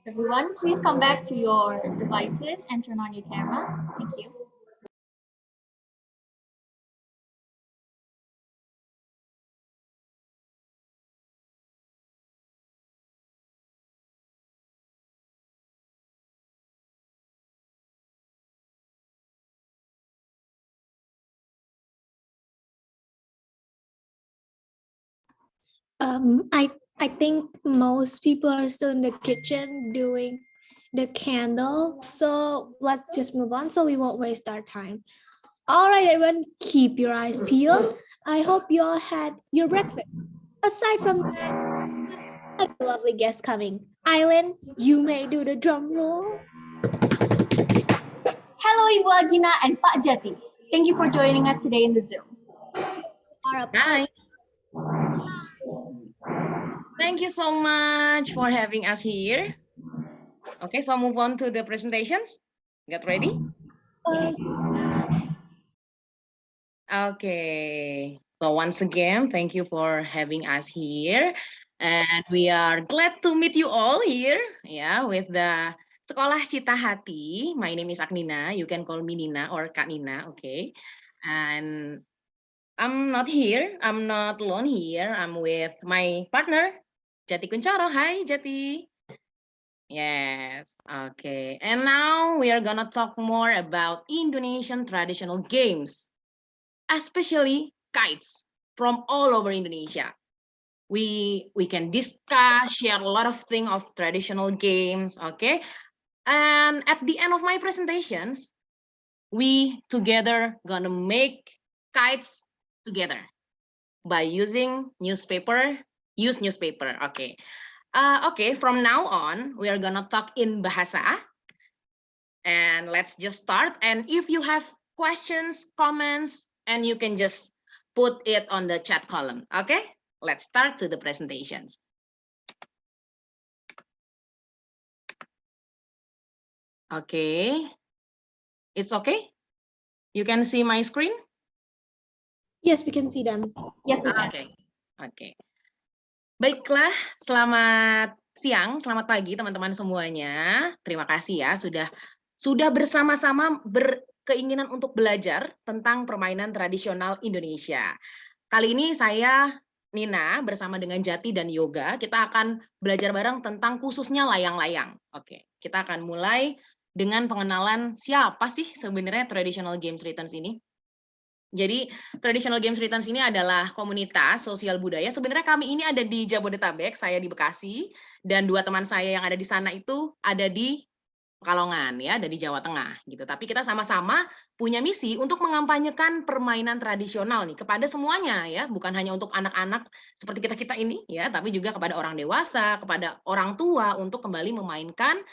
Everyone, please come back to your devices and turn on your camera. Thank you. I think most people are still in the kitchen doing the candle. So let's just move on so we won't waste our time. All right, everyone, keep your eyes peeled. I hope you all had your breakfast. Aside from that, I have a lovely guest coming. Island, you may do the drum roll. Hello, Ibu Agina and Pak Jati. Thank you for joining us today in the Zoom. Hi. Thank you so much for having us here. Okay, so move on to the presentations. Get ready? Okay, so once again, thank you for having us here. And we are glad to meet you all here, with the Sekolah Cita Hati. My name is Agnina. You can call me Nina or Kak Nina, okay? And I'm not here. I'm not alone here. I'm with my partner, Jati Kuncoro. Hi, Jati. Yes, okay. And now we are gonna talk more about Indonesian traditional games, especially kites from all over Indonesia. We can discuss, share a lot of things of traditional games, okay? And at the end of my presentations, we together gonna make kites together by using newspaper, use newspaper, okay. Okay, from now on, we are gonna talk in Bahasa. And let's just start. And if you have questions, comments, and you can just put it on the chat column, okay? Let's start to the presentations. Okay, it's okay? You can see my screen? Yes, we can see them. Yes, we can. Okay. Baiklah, selamat siang, selamat pagi teman-teman semuanya. Terima kasih ya sudah bersama-sama berkeinginan untuk belajar tentang permainan tradisional Indonesia. Kali ini saya Nina bersama dengan Jati dan Yoga, kita akan belajar bareng tentang khususnya layang-layang. Oke, kita akan mulai dengan pengenalan siapa sih sebenarnya Traditional Games Returns ini. Jadi, Traditional Games Returns ini adalah komunitas sosial budaya. Sebenarnya kami ini ada di Jabodetabek, saya di Bekasi, dan dua teman saya yang ada di sana itu ada di Pekalongan, ya, ada di Jawa Tengah, gitu. Tapi kita sama-sama punya misi untuk mengampanyekan permainan tradisional nih kepada semuanya, ya, bukan hanya untuk anak-anak seperti kita-kita ini, ya, tapi juga kepada orang dewasa, kepada orang tua untuk kembali memainkan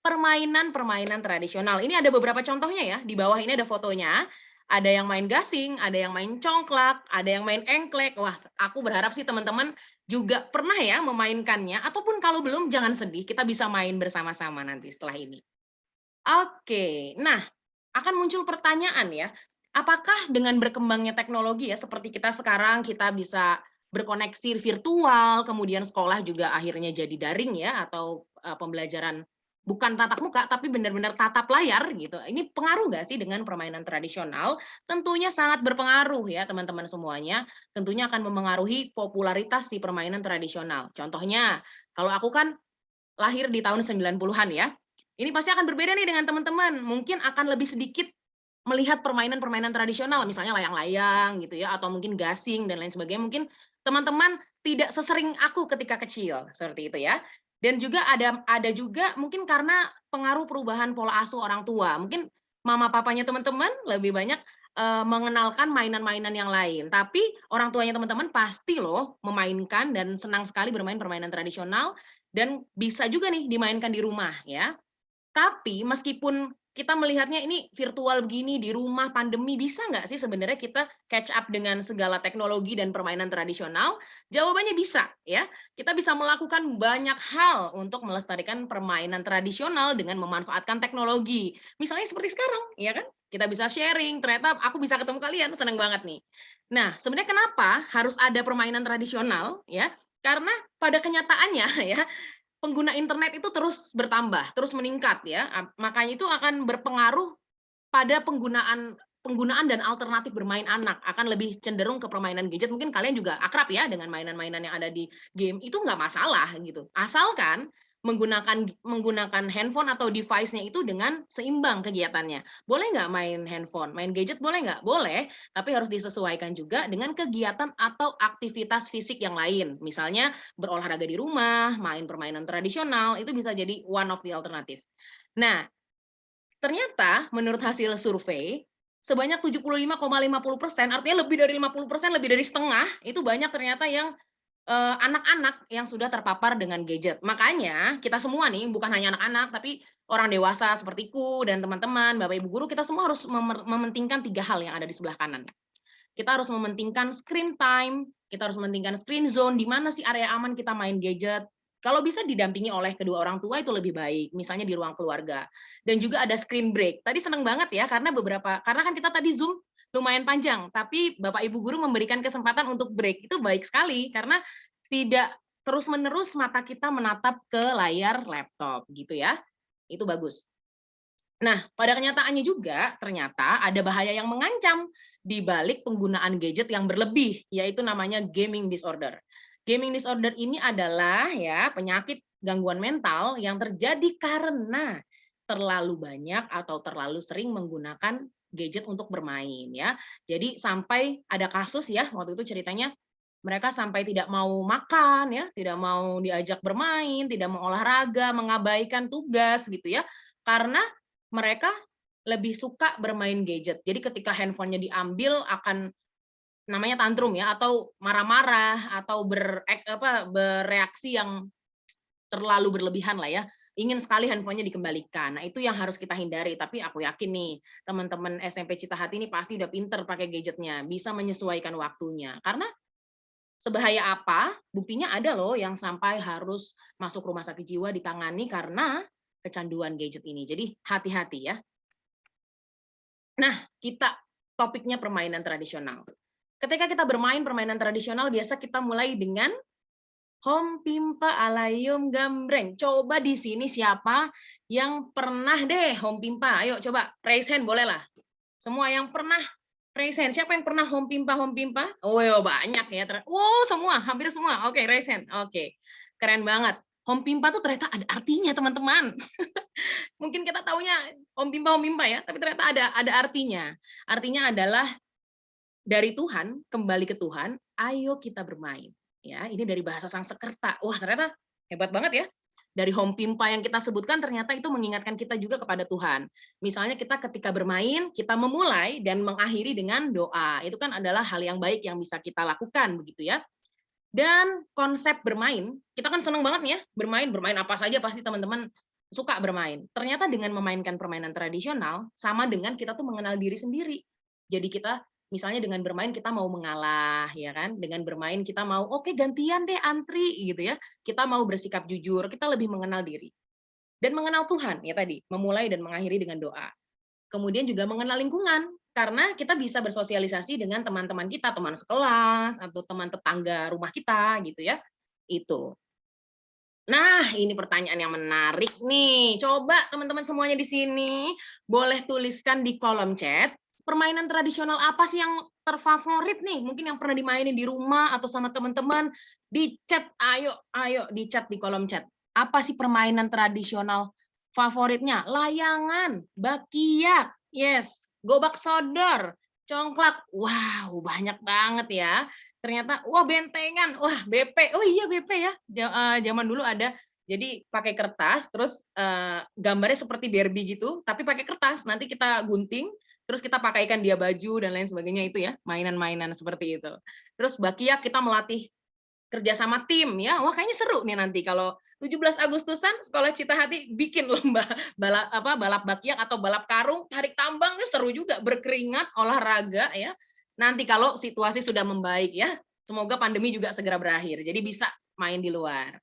permainan-permainan tradisional. Ini ada beberapa contohnya ya, di bawah ini ada fotonya. Ada yang main gasing, ada yang main congklak, ada yang main engklek. Wah, aku berharap sih teman-teman juga pernah ya memainkannya, ataupun kalau belum jangan sedih, kita bisa main bersama-sama nanti setelah ini. Oke, nah akan muncul pertanyaan ya, apakah dengan berkembangnya teknologi ya seperti kita sekarang kita bisa berkoneksi virtual, kemudian sekolah juga akhirnya jadi daring ya atau pembelajaran bukan tatap muka tapi benar-benar tatap layar gitu. Ini pengaruh nggak sih dengan permainan tradisional? Tentunya sangat berpengaruh ya teman-teman semuanya. Tentunya akan memengaruhi popularitas si permainan tradisional. Contohnya, kalau aku kan lahir di tahun 90-an ya. Ini pasti akan berbeda nih dengan teman-teman. Mungkin akan lebih sedikit melihat permainan-permainan tradisional, misalnya layang-layang gitu ya, atau mungkin gasing dan lain sebagainya. Mungkin teman-teman tidak sesering aku ketika kecil, seperti itu ya. Dan juga ada juga mungkin karena pengaruh perubahan pola asuh orang tua. Mungkin mama papanya teman-teman lebih banyak mengenalkan mainan-mainan yang lain. Tapi orang tuanya teman-teman pasti loh memainkan dan senang sekali bermain permainan tradisional dan bisa juga nih dimainkan di rumah ya. Tapi meskipun kita melihatnya ini virtual begini di rumah pandemi, bisa nggak sih sebenarnya kita catch up dengan segala teknologi dan permainan tradisional? Jawabannya bisa ya. Kita bisa melakukan banyak hal untuk melestarikan permainan tradisional dengan memanfaatkan teknologi. Misalnya seperti sekarang, ya kan? Kita bisa sharing, ternyata aku bisa ketemu kalian, seneng banget nih. Nah, sebenarnya kenapa harus ada permainan tradisional ya? Karena pada kenyataannya ya, pengguna internet itu terus bertambah, terus meningkat ya. Makanya itu akan berpengaruh pada penggunaan dan alternatif bermain anak, akan lebih cenderung ke permainan gadget. Mungkin kalian juga akrab ya dengan mainan-mainan yang ada di game, itu nggak masalah gitu. Asalkan menggunakan handphone atau device-nya itu dengan seimbang kegiatannya. Boleh nggak main handphone? Main gadget boleh nggak? Boleh, tapi harus disesuaikan juga dengan kegiatan atau aktivitas fisik yang lain. Misalnya berolahraga di rumah, main permainan tradisional, itu bisa jadi one of the alternative. Nah, ternyata menurut hasil survei, sebanyak 75,50%, artinya lebih dari 50%, lebih dari setengah, itu banyak ternyata yang anak-anak yang sudah terpapar dengan gadget. Makanya kita semua nih, bukan hanya anak-anak, tapi orang dewasa sepertiku dan teman-teman, Bapak Ibu guru, kita semua harus mementingkan 3 hal yang ada di sebelah kanan. Kita harus mementingkan screen time, kita harus mementingkan screen zone, di mana sih area aman kita main gadget. Kalau bisa didampingi oleh kedua orang tua itu lebih baik, misalnya di ruang keluarga. Dan juga ada screen break. Tadi senang banget ya, karena kan kita tadi Zoom lumayan panjang, tapi Bapak Ibu guru memberikan kesempatan untuk break. Itu baik sekali, karena tidak terus-menerus mata kita menatap ke layar laptop, gitu ya. Itu bagus. Nah, pada kenyataannya juga ternyata ada bahaya yang mengancam di balik penggunaan gadget yang berlebih, yaitu namanya gaming disorder. Gaming disorder ini adalah ya penyakit gangguan mental yang terjadi karena terlalu banyak atau terlalu sering menggunakan gadget untuk bermain ya. Jadi sampai ada kasus ya, waktu itu ceritanya mereka sampai tidak mau makan ya, tidak mau diajak bermain, tidak mau olahraga, mengabaikan tugas gitu ya. Karena mereka lebih suka bermain gadget. Jadi ketika handphonenya diambil akan namanya tantrum ya, atau marah-marah atau bereaksi yang terlalu berlebihan lah ya. Ingin sekali handphonenya dikembalikan. Nah, itu yang harus kita hindari. Tapi aku yakin nih, teman-teman SMP Citahati ini pasti udah pinter pakai gadgetnya, bisa menyesuaikan waktunya. Karena sebahaya apa? Buktinya ada loh yang sampai harus masuk rumah sakit jiwa ditangani karena kecanduan gadget ini. Jadi hati-hati ya. Nah, topiknya permainan tradisional. Ketika kita bermain permainan tradisional, biasa kita mulai dengan hom pimpa alayum gambreng. Coba di sini siapa yang pernah deh hom pimpa? Ayo coba raise hand boleh lah. Semua yang pernah raise hand. Siapa yang pernah hom pimpa? Oh banyak ya. Oh semua, hampir semua. Oke, raise hand. Oke, keren banget. Hom pimpa tuh ternyata ada artinya teman-teman. Mungkin kita taunya hom pimpa ya, tapi ternyata ada artinya. Artinya adalah dari Tuhan, kembali ke Tuhan, ayo kita bermain. Ya, ini dari bahasa Sanskerta. Wah, ternyata hebat banget ya. Dari hom pimpa yang kita sebutkan ternyata itu mengingatkan kita juga kepada Tuhan. Misalnya kita ketika bermain, kita memulai dan mengakhiri dengan doa. Itu kan adalah hal yang baik yang bisa kita lakukan begitu ya. Dan konsep bermain, kita kan senang banget nih ya, bermain apa saja pasti teman-teman suka bermain. Ternyata dengan memainkan permainan tradisional sama dengan kita tuh mengenal diri sendiri. Jadi kita misalnya dengan bermain kita mau mengalah ya kan, dengan bermain kita mau oke gantian deh antri gitu ya. Kita mau bersikap jujur, kita lebih mengenal diri. Dan mengenal Tuhan ya tadi, memulai dan mengakhiri dengan doa. Kemudian juga mengenal lingkungan, karena kita bisa bersosialisasi dengan teman-teman kita, teman sekelas atau teman tetangga rumah kita gitu ya. Itu. Nah, ini pertanyaan yang menarik nih. Coba teman-teman semuanya di sini boleh tuliskan di kolom chat, permainan tradisional apa sih yang terfavorit nih? Mungkin yang pernah dimainin di rumah atau sama teman-teman. Di chat, ayo di chat di kolom chat. Apa sih permainan tradisional favoritnya? Layangan, bakiak, yes, gobak sodor, congklak. Wow, banyak banget ya. Ternyata, wah bentengan, wah BP. Oh iya BP ya. Zaman dulu ada. Jadi pakai kertas, terus gambarnya seperti Barbie gitu, tapi pakai kertas. Nanti kita gunting, terus kita pakaikan dia baju dan lain sebagainya itu ya, mainan-mainan seperti itu. Terus bakiak kita melatih kerja sama tim ya. Wah kayaknya seru nih nanti kalau 17 Agustusan Sekolah Citahati bikin lomba balap bakiak atau balap karung, tarik tambang itu seru juga, berkeringat, olahraga ya. Nanti kalau situasi sudah membaik ya. Semoga pandemi juga segera berakhir. Jadi bisa main di luar.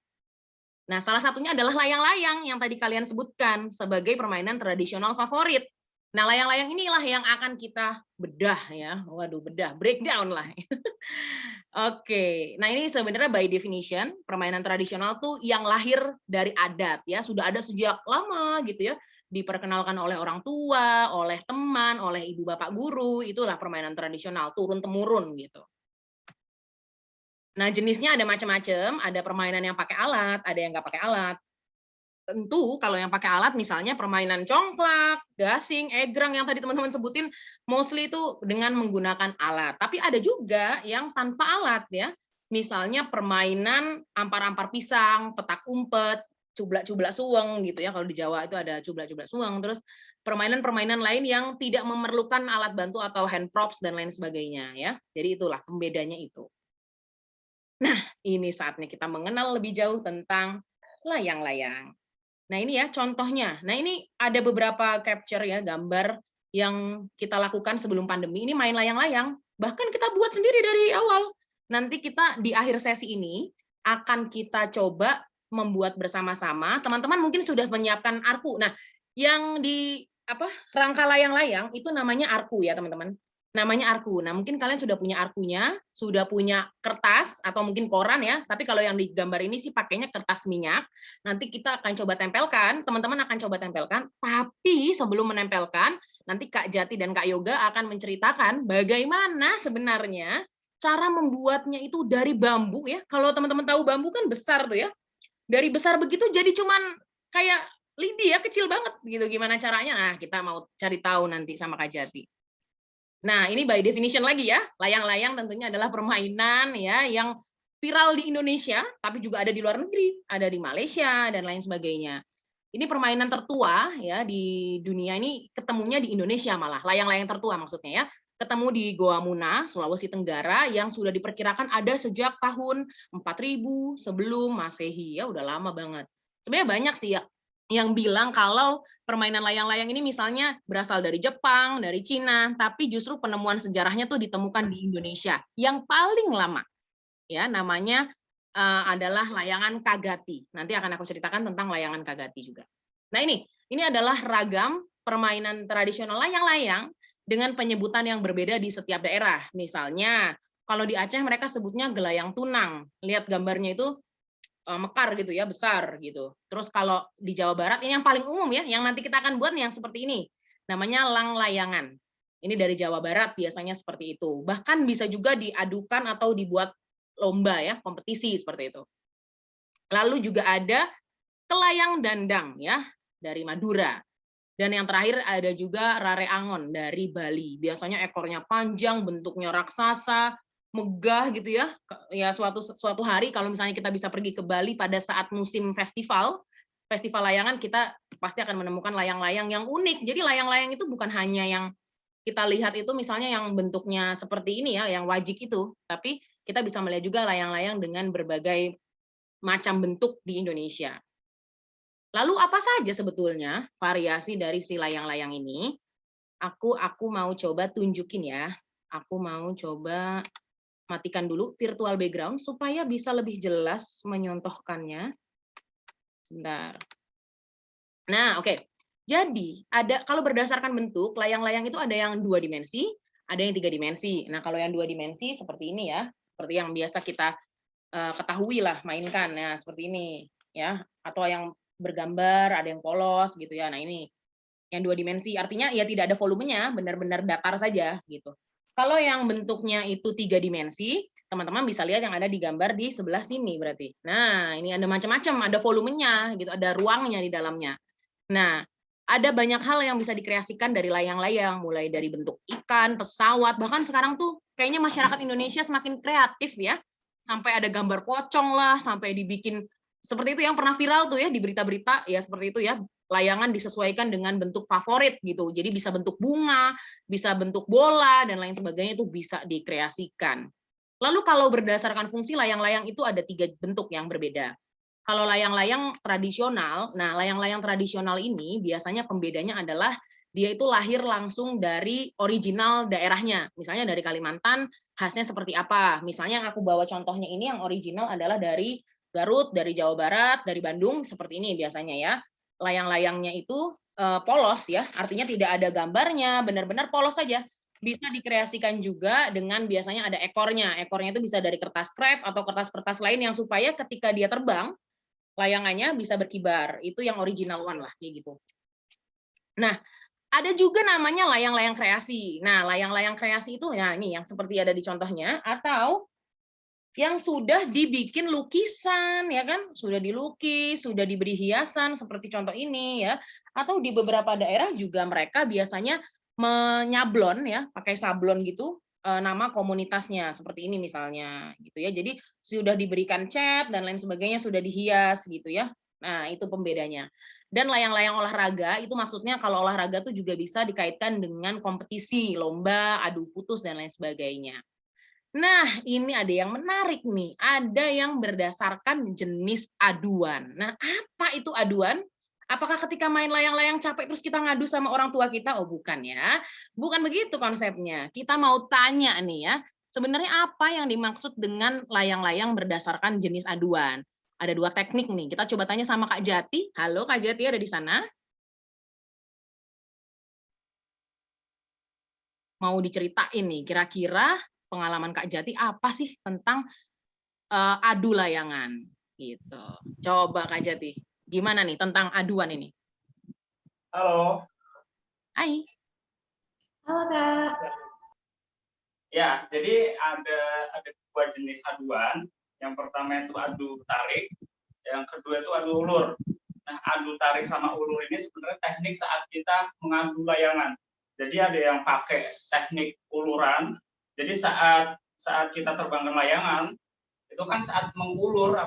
Nah, salah satunya adalah layang-layang yang tadi kalian sebutkan sebagai permainan tradisional favorit. Nah, layang-layang inilah yang akan kita bedah ya. Waduh, bedah, breakdown lah. Oke, nah ini sebenarnya by definition permainan tradisional tuh yang lahir dari adat ya, sudah ada sejak lama gitu ya, diperkenalkan oleh orang tua, oleh teman, oleh ibu bapak guru, itulah permainan tradisional turun temurun gitu. Nah jenisnya ada macam-macam, ada permainan yang pakai alat, ada yang nggak pakai alat. Tentu kalau yang pakai alat misalnya permainan congklak, gasing, egrang yang tadi teman-teman sebutin mostly itu dengan menggunakan alat. Tapi ada juga yang tanpa alat ya. Misalnya permainan ampar-ampar pisang, petak umpet, cublak-cublak suweng gitu ya. Kalau di Jawa itu ada cublak-cublak suweng. Terus permainan-permainan lain yang tidak memerlukan alat bantu atau hand props dan lain sebagainya ya. Jadi itulah pembedanya itu. Nah, ini saatnya kita mengenal lebih jauh tentang layang-layang. Nah ini ya contohnya. Nah ini ada beberapa capture ya gambar yang kita lakukan sebelum pandemi. Ini main layang-layang. Bahkan kita buat sendiri dari awal. Nanti kita di akhir sesi ini akan kita coba membuat bersama-sama. Teman-teman mungkin sudah menyiapkan arku. Nah yang di rangka layang-layang itu namanya arku ya teman-teman. Namanya arku. Nah mungkin kalian sudah punya arkunya, sudah punya kertas atau mungkin koran ya. Tapi kalau yang di gambar ini sih pakainya kertas minyak. Nanti kita akan coba tempelkan, teman-teman akan coba tempelkan, tapi sebelum menempelkan, nanti Kak Jati dan Kak Yoga akan menceritakan bagaimana sebenarnya cara membuatnya itu dari bambu ya. Kalau teman-teman tahu bambu kan besar tuh ya. Dari besar begitu jadi cuman kayak lidi ya, kecil banget gitu. Gimana caranya? Nah, kita mau cari tahu nanti sama Kak Jati. Nah, ini by definition lagi ya. Layang-layang tentunya adalah permainan ya yang viral di Indonesia, tapi juga ada di luar negeri, ada di Malaysia dan lain sebagainya. Ini permainan tertua ya di dunia ini ketemunya di Indonesia malah, layang-layang tertua maksudnya ya. Ketemu di Goa Muna, Sulawesi Tenggara yang sudah diperkirakan ada sejak tahun 4000 sebelum Masehi ya, udah lama banget. Sebenarnya banyak sih ya yang bilang kalau permainan layang-layang ini misalnya berasal dari Jepang, dari Cina, tapi justru penemuan sejarahnya tuh ditemukan di Indonesia. Yang paling lama ya namanya adalah layangan Kagati. Nanti akan aku ceritakan tentang layangan Kagati juga. Nah ini adalah ragam permainan tradisional layang-layang dengan penyebutan yang berbeda di setiap daerah. Misalnya kalau di Aceh mereka sebutnya gelayang tunang. Lihat gambarnya itu mekar gitu ya, besar gitu. Terus kalau di Jawa Barat ini yang paling umum ya, yang nanti kita akan buat yang seperti ini. Namanya lang layangan. Ini dari Jawa Barat biasanya seperti itu. Bahkan bisa juga diadukan atau dibuat lomba ya, kompetisi seperti itu. Lalu juga ada kelayang dandang ya, dari Madura. Dan yang terakhir ada juga rare angon dari Bali. Biasanya ekornya panjang, bentuknya raksasa, megah gitu ya. Ya suatu hari kalau misalnya kita bisa pergi ke Bali pada saat musim festival layangan, kita pasti akan menemukan layang-layang yang unik. Jadi layang-layang itu bukan hanya yang kita lihat itu misalnya yang bentuknya seperti ini ya, yang wajik itu, tapi kita bisa melihat juga layang-layang dengan berbagai macam bentuk di Indonesia. Lalu apa saja sebetulnya variasi dari si layang-layang ini? Aku mau coba tunjukin ya. Aku mau coba matikan dulu virtual background supaya bisa lebih jelas menyontohkannya. Sebentar. Nah, oke. Jadi, ada kalau berdasarkan bentuk, layang-layang itu ada yang 2 dimensi, ada yang 3 dimensi. Nah, kalau yang 2 dimensi seperti ini ya, seperti yang biasa kita ketahui lah mainkan ya, seperti ini ya, atau yang bergambar, ada yang polos gitu ya. Nah, ini yang 2 dimensi, artinya ya tidak ada volumenya, benar-benar datar saja gitu. Kalau yang bentuknya itu 3 dimensi, teman-teman bisa lihat yang ada di gambar di sebelah sini berarti. Nah, ini ada macam-macam, ada volumenya gitu, ada ruangnya di dalamnya. Nah, ada banyak hal yang bisa dikreasikan dari layang-layang, mulai dari bentuk ikan, pesawat, bahkan sekarang tuh kayaknya masyarakat Indonesia semakin kreatif ya. Sampai ada gambar pocong lah, sampai dibikin seperti itu yang pernah viral tuh ya di berita-berita ya seperti itu ya. Layangan disesuaikan dengan bentuk favorit gitu. Jadi bisa bentuk bunga, bisa bentuk bola dan lain sebagainya itu bisa dikreasikan. Lalu kalau berdasarkan fungsi layang-layang itu ada 3 bentuk yang berbeda. Kalau layang-layang tradisional, nah layang-layang tradisional ini biasanya pembedanya adalah dia itu lahir langsung dari original daerahnya. Misalnya dari Kalimantan, khasnya seperti apa. Misalnya yang aku bawa contohnya ini yang original adalah dari Garut, dari Jawa Barat, dari Bandung, seperti ini biasanya ya. Layang-layangnya itu polos ya, artinya tidak ada gambarnya, benar-benar polos saja. Bisa dikreasikan juga dengan biasanya ada ekornya. Ekornya itu bisa dari kertas krep atau kertas-kertas lain yang supaya ketika dia terbang, layangannya bisa berkibar. Itu yang original one lah, kayak gitu. Nah, ada juga namanya layang-layang kreasi. Nah, layang-layang kreasi itu, nah ini yang seperti ada di contohnya, atau yang sudah dibikin lukisan, ya kan? Sudah dilukis, sudah diberi hiasan, seperti contoh ini ya. Atau di beberapa daerah juga mereka biasanya menyablon ya, pakai sablon gitu, nama komunitasnya seperti ini misalnya gitu ya. Jadi sudah diberikan cat dan lain sebagainya, sudah dihias gitu ya. Nah, itu pembedanya. Dan layang-layang olahraga itu maksudnya kalau olahraga tuh juga bisa dikaitkan dengan kompetisi, lomba, adu putus dan lain sebagainya. Nah, ini ada yang menarik nih. Ada yang berdasarkan jenis aduan. Nah, apa itu aduan? Apakah ketika main layang-layang capek terus kita ngadu sama orang tua kita? Oh, bukan ya. Bukan begitu konsepnya. Kita mau tanya nih ya, sebenarnya apa yang dimaksud dengan layang-layang berdasarkan jenis aduan? Ada 2 teknik nih. Kita coba tanya sama Kak Jati. Halo, Kak Jati ada di sana? Mau diceritain nih, kira-kira pengalaman Kak Jati apa sih tentang adu layangan? Gitu. Coba Kak Jati, gimana nih tentang aduan ini? Halo. Hai. Halo Kak. Ya, jadi ada 2 jenis aduan. Yang pertama itu adu tarik, yang kedua itu adu ulur. Nah, adu tarik sama ulur ini sebenarnya teknik saat kita mengadu layangan. Jadi ada yang pakai teknik uluran. Jadi saat kita terbangkan layangan, itu kan saat mengulur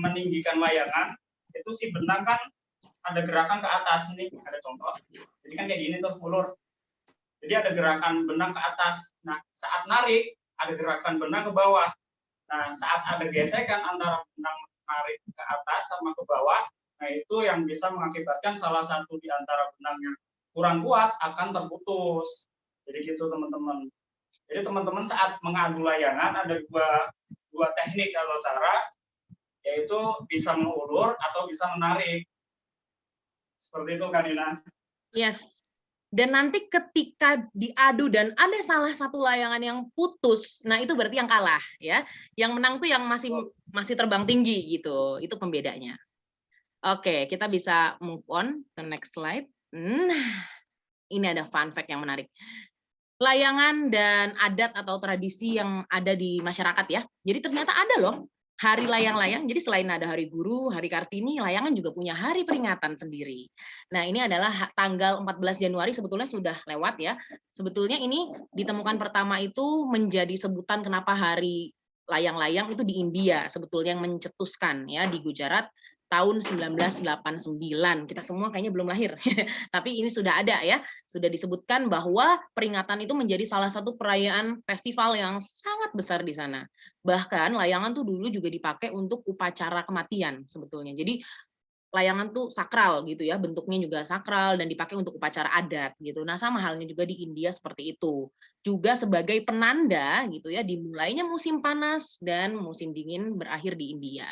meninggikan layangan, itu si benang kan ada gerakan ke atas nih, ada contoh. Jadi kan kayak gini tuh ulur. Jadi ada gerakan benang ke atas. Nah, saat narik ada gerakan benang ke bawah. Nah, saat ada gesekan antara benang narik ke atas sama ke bawah, nah itu yang bisa mengakibatkan salah satu di antara benang yang kurang kuat akan terputus. Jadi gitu teman-teman. Jadi teman-teman saat mengadu layangan ada dua teknik atau cara, yaitu bisa mengulur atau bisa menarik. Seperti itu kan, Ina? Yes. Dan nanti ketika diadu dan ada salah satu layangan yang putus, nah itu berarti yang kalah ya. Yang menang tuh yang masih terbang tinggi gitu. Itu pembedanya. Oke, kita bisa move on ke next slide. Nah, ini ada fun fact yang menarik. Layangan dan adat atau tradisi yang ada di masyarakat ya. Jadi ternyata ada loh hari layang-layang. Jadi selain ada hari guru, hari Kartini, layangan juga punya hari peringatan sendiri. Nah, ini adalah tanggal 14 Januari sebetulnya sudah lewat ya. Sebetulnya ini ditemukan pertama itu menjadi sebutan kenapa hari layang-layang itu di India sebetulnya yang mencetuskan ya di Gujarat tahun 1989. Kita semua kayaknya belum lahir. Tapi ini sudah ada ya, sudah disebutkan bahwa peringatan itu menjadi salah satu perayaan festival yang sangat besar di sana. Bahkan layangan tuh dulu juga dipakai untuk upacara kematian sebetulnya. Jadi layangan tuh sakral gitu ya, bentuknya juga sakral dan dipakai untuk upacara adat gitu. Nah, sama halnya juga di India seperti itu. Juga sebagai penanda gitu ya, dimulainya musim panas dan musim dingin berakhir di India.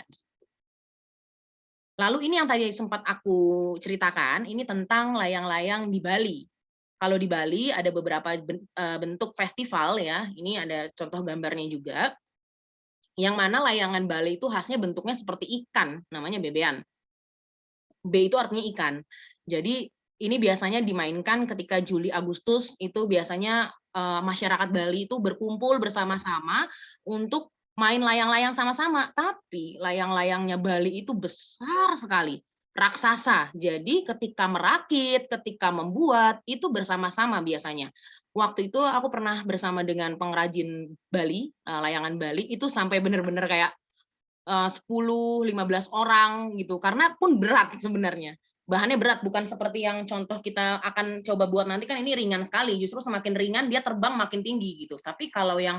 Lalu ini yang tadi sempat aku ceritakan, ini tentang layang-layang di Bali. Kalau di Bali ada beberapa bentuk festival ya, ini ada contoh gambarnya juga, yang mana layangan Bali itu khasnya bentuknya seperti ikan, namanya bebean. B itu artinya ikan. Jadi ini biasanya dimainkan ketika Juli Agustus, itu biasanya masyarakat Bali itu berkumpul bersama-sama untuk main layang-layang sama-sama, tapi layang-layangnya Bali itu besar sekali, raksasa. Jadi ketika merakit, ketika membuat, itu bersama-sama biasanya. Waktu itu aku pernah bersama dengan pengrajin Bali, layangan Bali, itu sampai benar-benar kayak 10-15 orang gitu, karena pun berat sebenarnya. Bahannya berat, bukan seperti yang contoh kita akan coba buat nanti, kan ini ringan sekali, justru semakin ringan dia terbang makin tinggi gitu. Tapi kalau yang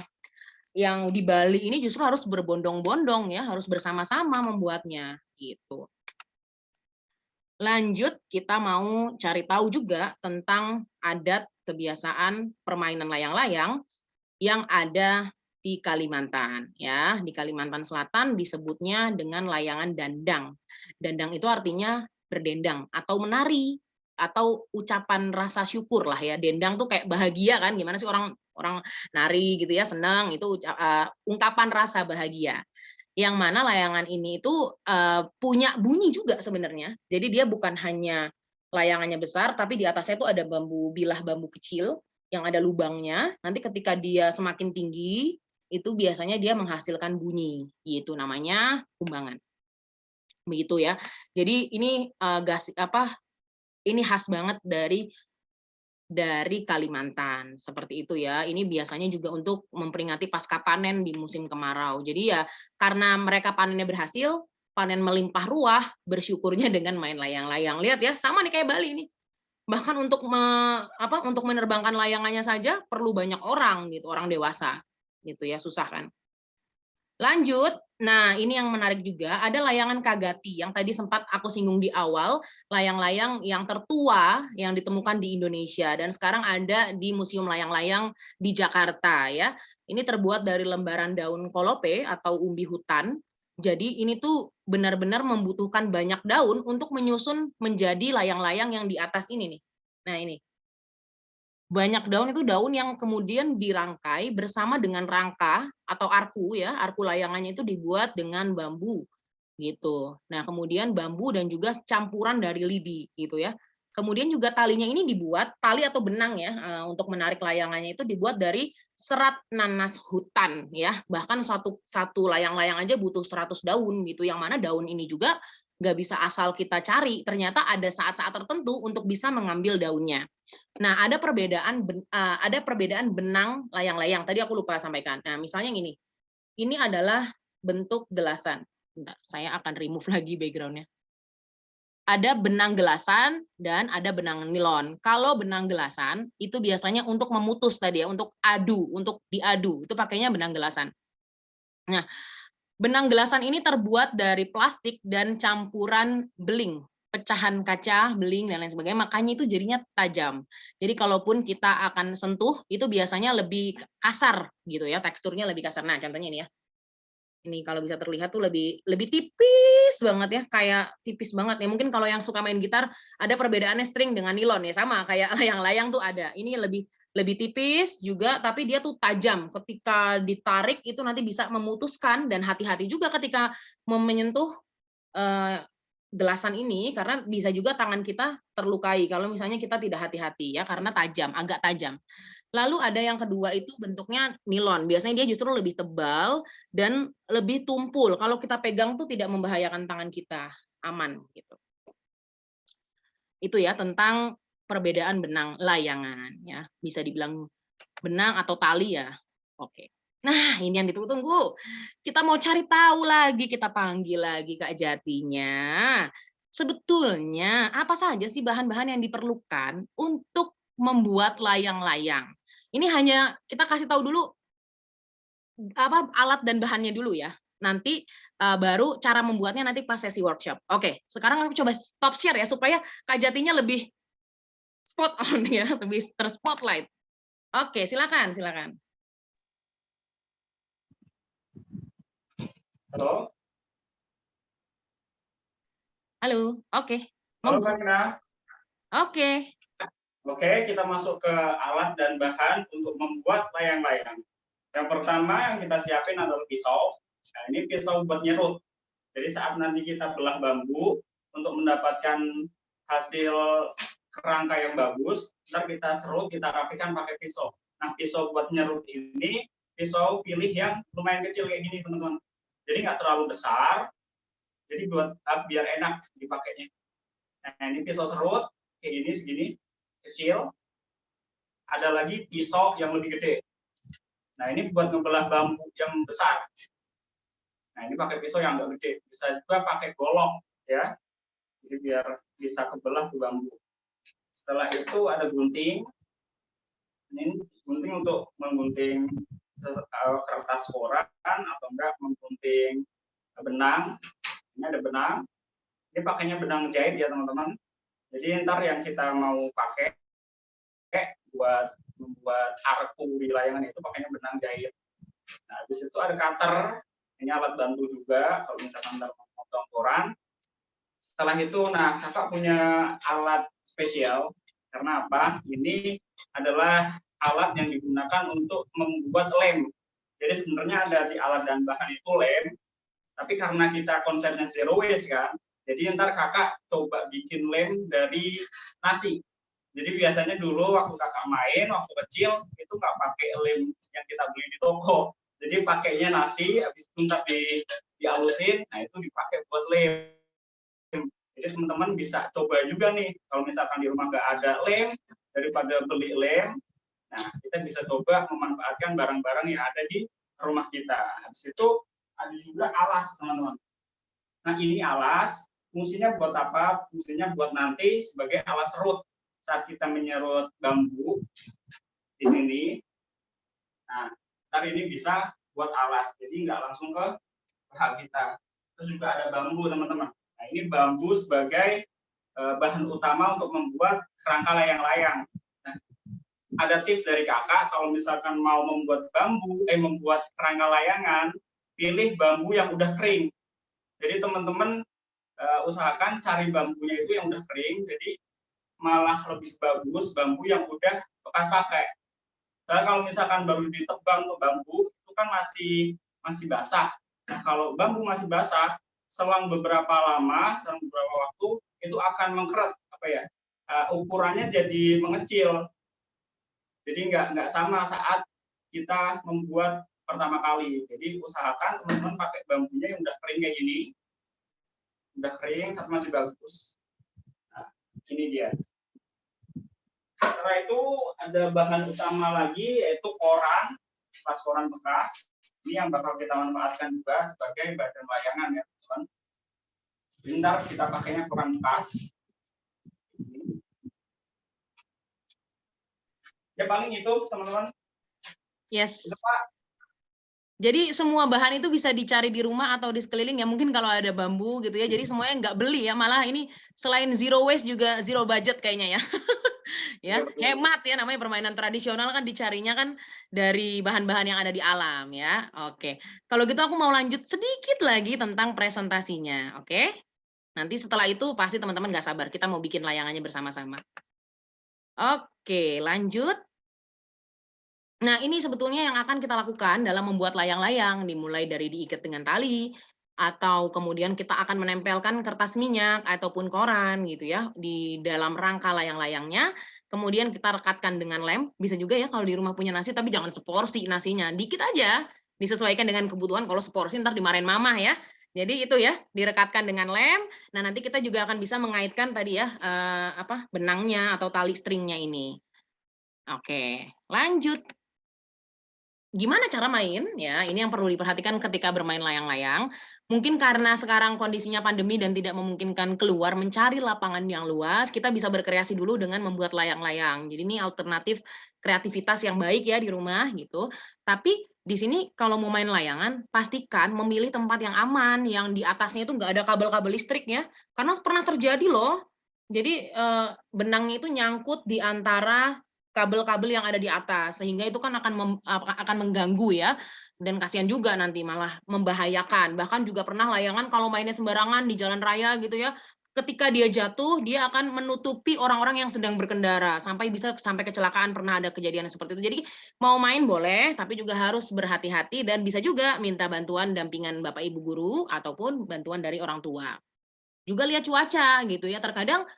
di Bali ini justru harus berbondong-bondong ya, harus bersama-sama membuatnya gitu. Lanjut, kita mau cari tahu juga tentang adat kebiasaan permainan layang-layang yang ada di Kalimantan ya. Di Kalimantan Selatan disebutnya dengan layangan dandang. Dandang itu artinya berdendang atau menari. atau ucapan rasa syukur lah ya. Dendang tuh kayak bahagia kan, gimana sih orang nari gitu ya, senang, itu ungkapan rasa bahagia. Yang mana layangan ini itu punya bunyi juga sebenarnya. Jadi dia bukan hanya layangannya besar, tapi di atasnya itu ada bilah bambu kecil yang ada lubangnya. Nanti ketika dia semakin tinggi, itu biasanya dia menghasilkan bunyi, itu namanya kumbangan. Begitu ya. Jadi ini ini khas banget dari Kalimantan, seperti itu ya. Ini biasanya juga untuk memperingati pasca panen di musim kemarau. Jadi ya karena mereka panennya berhasil, panen melimpah ruah, bersyukurnya dengan main layang-layang. Lihat ya, sama nih kayak Bali nih. Bahkan untuk untuk menerbangkan layangannya saja perlu banyak orang gitu, orang dewasa. Gitu ya, susah kan. Lanjut, nah ini yang menarik juga, ada layangan Kagati yang tadi sempat aku singgung di awal, layang-layang yang tertua yang ditemukan di Indonesia dan sekarang ada di Museum Layang-Layang di Jakarta ya. Ini terbuat dari lembaran daun kolope atau umbi hutan. Jadi ini tuh benar-benar membutuhkan banyak daun untuk menyusun menjadi layang-layang yang di atas ini nih. Nah ini. Banyak daun itu daun yang kemudian dirangkai bersama dengan rangka atau arku ya, arku layangannya itu dibuat dengan bambu gitu. Nah, kemudian bambu dan juga campuran dari lidi gitu ya. Kemudian juga talinya ini dibuat tali atau benang ya untuk menarik layangannya itu dibuat dari serat nanas hutan ya. Bahkan satu layang-layang aja butuh 100 daun gitu. Yang mana daun ini juga nggak bisa asal kita cari. Ternyata ada saat-saat tertentu untuk bisa mengambil daunnya. Nah, ada perbedaan benang layang-layang. Tadi aku lupa sampaikan. Nah, misalnya gini. Ini adalah bentuk gelasan. Bentar, saya akan remove lagi background-nya. Ada benang gelasan dan ada benang nilon. Kalau benang gelasan itu biasanya untuk memutus tadi ya, untuk diadu. Itu pakainya benang gelasan. Nah, benang gelasan ini terbuat dari plastik dan campuran beling, pecahan kaca, beling, dan lain sebagainya. Makanya itu jadinya tajam. Jadi kalaupun kita akan sentuh, itu biasanya lebih kasar gitu ya, teksturnya lebih kasar. Nah, contohnya ini ya. Ini kalau bisa terlihat tuh lebih tipis banget ya, kayak tipis banget ya. Mungkin kalau yang suka main gitar, ada perbedaannya string dengan nilon ya, sama kayak layang-layang tuh ada. Ini lebih tipis juga, tapi dia tuh tajam. Ketika ditarik itu nanti bisa memutuskan, dan hati-hati juga ketika menyentuh gelasan ini, karena bisa juga tangan kita terlukai kalau misalnya kita tidak hati-hati ya, karena tajam, agak tajam. Lalu ada yang kedua itu bentuknya nilon. Biasanya dia justru lebih tebal dan lebih tumpul. Kalau kita pegang tuh tidak membahayakan tangan kita, aman gitu. Itu ya tentang perbedaan benang layangan ya. Bisa dibilang benang atau tali ya. Oke. Nah, ini yang ditunggu-tunggu. Kita mau cari tahu lagi, kita panggil lagi Kak Jatinya. Sebetulnya apa saja sih bahan-bahan yang diperlukan untuk membuat layang-layang? Ini hanya kita kasih tahu dulu alat dan bahannya dulu ya. Nanti baru cara membuatnya nanti pas sesi workshop. Oke, sekarang aku coba stop share ya supaya Kak Jatinya lebih spot on ya, lebih terspotlight. Oke, silakan. Halo. Halo, oke. Halo, Kak Nina. Oke. Oke, kita masuk ke alat dan bahan untuk membuat layang-layang. Yang pertama yang kita siapin adalah pisau. Nah, ini pisau buat nyerut. Jadi saat nanti kita belah bambu untuk mendapatkan hasil kerangka yang bagus, ntar kita serut, kita rapikan pakai pisau. Nah, pisau buat nyerut ini, pisau pilih yang lumayan kecil kayak gini, teman-teman. Jadi nggak terlalu besar, jadi biar enak dipakainya. Nah, ini pisau serut, kayak gini, segini, kecil. Ada lagi pisau yang lebih gede. Nah, ini buat ngebelah bambu yang besar. Nah, ini pakai pisau yang agak gede. Bisa juga pakai golok, ya. Jadi biar bisa kebelah tuh bambu. Setelah itu ada gunting. Ini gunting untuk menggunting kertas koran atau enggak menggunting benang. Ini ada benang. Ini pakainya benang jahit ya, teman-teman. Jadi ntar yang kita mau pakai buat membuat arku di layangan itu pakainya benang jahit. Nah, habis itu ada cutter. Ini alat bantu juga kalau misalkan mau potong koran. Setelah itu, nah kakak punya alat spesial. Karena apa? Ini adalah alat yang digunakan untuk membuat lem. Jadi sebenarnya ada di alat dan bahan itu lem, tapi karena kita konsepnya zero waste kan, jadi ntar kakak coba bikin lem dari nasi. Jadi biasanya dulu waktu kakak main, waktu kecil, itu nggak pakai lem yang kita beli di toko. Jadi pakainya nasi, habis itu ntar dihalusin, nah itu dipakai buat lem. Jadi teman-teman bisa coba juga nih, kalau misalkan di rumah nggak ada lem, daripada beli lem, nah kita bisa coba memanfaatkan barang-barang yang ada di rumah kita. Habis itu ada juga alas, teman-teman. Nah ini alas, fungsinya buat apa? Fungsinya buat nanti sebagai alas serut. Saat kita menyerut bambu di sini, nah ntar ini bisa buat alas, jadi nggak langsung ke hal kita. Terus juga ada bambu, teman-teman. Nah, ini bambu sebagai bahan utama untuk membuat kerangka layang-layang. Nah, ada tips dari kakak, kalau misalkan mau membuat membuat kerangka layangan, pilih bambu yang udah kering. Jadi teman-teman usahakan cari bambunya itu yang udah kering, jadi malah lebih bagus bambu yang udah bekas pakai. Karena kalau misalkan baru ditebang tuh bambu, itu kan masih basah. Nah, kalau bambu masih basah, selang beberapa waktu itu akan mengkeret, ukurannya jadi mengecil. Jadi nggak sama saat kita membuat pertama kali. Jadi usahakan teman-teman pakai bambunya yang udah kering kayak gini, udah kering tapi masih bagus. Nah, ini dia. Setelah itu ada bahan utama lagi, yaitu koran, koran bekas. Ini yang bakal kita manfaatkan juga sebagai badan layangan ya, teman-teman. Bentar kita pakainya koran bekas. Ya paling itu, teman-teman. Yes. Itu, Pak. Jadi semua bahan itu bisa dicari di rumah atau di sekeliling ya, mungkin kalau ada bambu gitu ya. Jadi semuanya nggak beli ya, malah ini selain zero waste juga zero budget kayaknya ya. Ya, hemat ya, namanya permainan tradisional kan dicarinya kan dari bahan-bahan yang ada di alam ya. Oke. Kalau gitu aku mau lanjut sedikit lagi tentang presentasinya, oke? Nanti setelah itu pasti teman-teman nggak sabar, kita mau bikin layangannya bersama-sama. Oke, lanjut. Nah, ini sebetulnya yang akan kita lakukan dalam membuat layang-layang, dimulai dari diikat dengan tali, atau kemudian kita akan menempelkan kertas minyak ataupun koran gitu ya di dalam rangka layang-layangnya. Kemudian kita rekatkan dengan lem, bisa juga ya kalau di rumah punya nasi, tapi jangan seporsi nasinya, dikit aja, disesuaikan dengan kebutuhan. Kalau seporsi ntar dimarahin mamah ya. Jadi itu ya, direkatkan dengan lem. Nah, nanti kita juga akan bisa mengaitkan tadi ya benangnya atau tali stringnya ini. Oke, lanjut. Gimana cara main? Ya, ini yang perlu diperhatikan ketika bermain layang-layang. Mungkin karena sekarang kondisinya pandemi dan tidak memungkinkan keluar mencari lapangan yang luas, kita bisa berkreasi dulu dengan membuat layang-layang. Jadi ini alternatif kreativitas yang baik ya di rumah gitu. Tapi di sini kalau mau main layangan, pastikan memilih tempat yang aman, yang di atasnya itu nggak ada kabel-kabel listrik ya. Karena pernah terjadi loh. Jadi benangnya itu nyangkut di antara kabel-kabel yang ada di atas, sehingga itu kan akan mengganggu ya, dan kasihan juga nanti malah membahayakan. Bahkan juga pernah layangan kalau mainnya sembarangan di jalan raya gitu ya, ketika dia jatuh, dia akan menutupi orang-orang yang sedang berkendara, sampai kecelakaan, pernah ada kejadian seperti itu. Jadi mau main boleh, tapi juga harus berhati-hati dan bisa juga minta bantuan dampingan Bapak Ibu guru ataupun bantuan dari orang tua. Juga lihat cuaca gitu ya, terkadang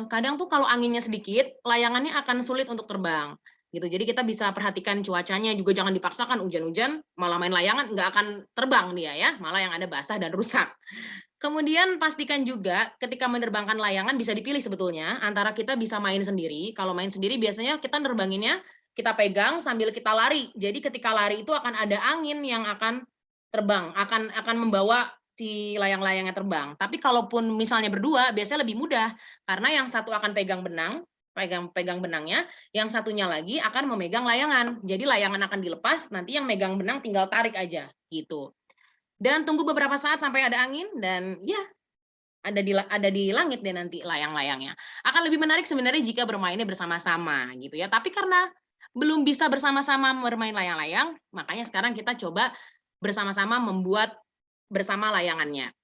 kadang tuh kalau anginnya sedikit, layangannya akan sulit untuk terbang, gitu. Jadi kita bisa perhatikan cuacanya, juga jangan dipaksakan hujan-hujan, malah main layangan nggak akan terbang dia ya, malah yang ada basah dan rusak. Kemudian pastikan juga ketika menerbangkan layangan bisa dipilih sebetulnya, antara kita bisa main sendiri, kalau main sendiri biasanya kita nerbanginnya, kita pegang sambil kita lari. Jadi ketika lari itu akan ada angin yang akan terbang, akan membawa si layang-layangnya terbang. Tapi kalaupun misalnya berdua, biasanya lebih mudah, karena yang satu akan pegang benangnya, yang satunya lagi akan memegang layangan. Jadi layangan akan dilepas, nanti yang megang benang tinggal tarik aja, gitu. Dan tunggu beberapa saat sampai ada angin, dan ya, ada di langit deh nanti layang-layangnya. Akan lebih menarik sebenarnya jika bermainnya bersama-sama, gitu ya. Tapi karena belum bisa bersama-sama bermain layang-layang, makanya sekarang kita coba bersama-sama membuat bersama layangannya.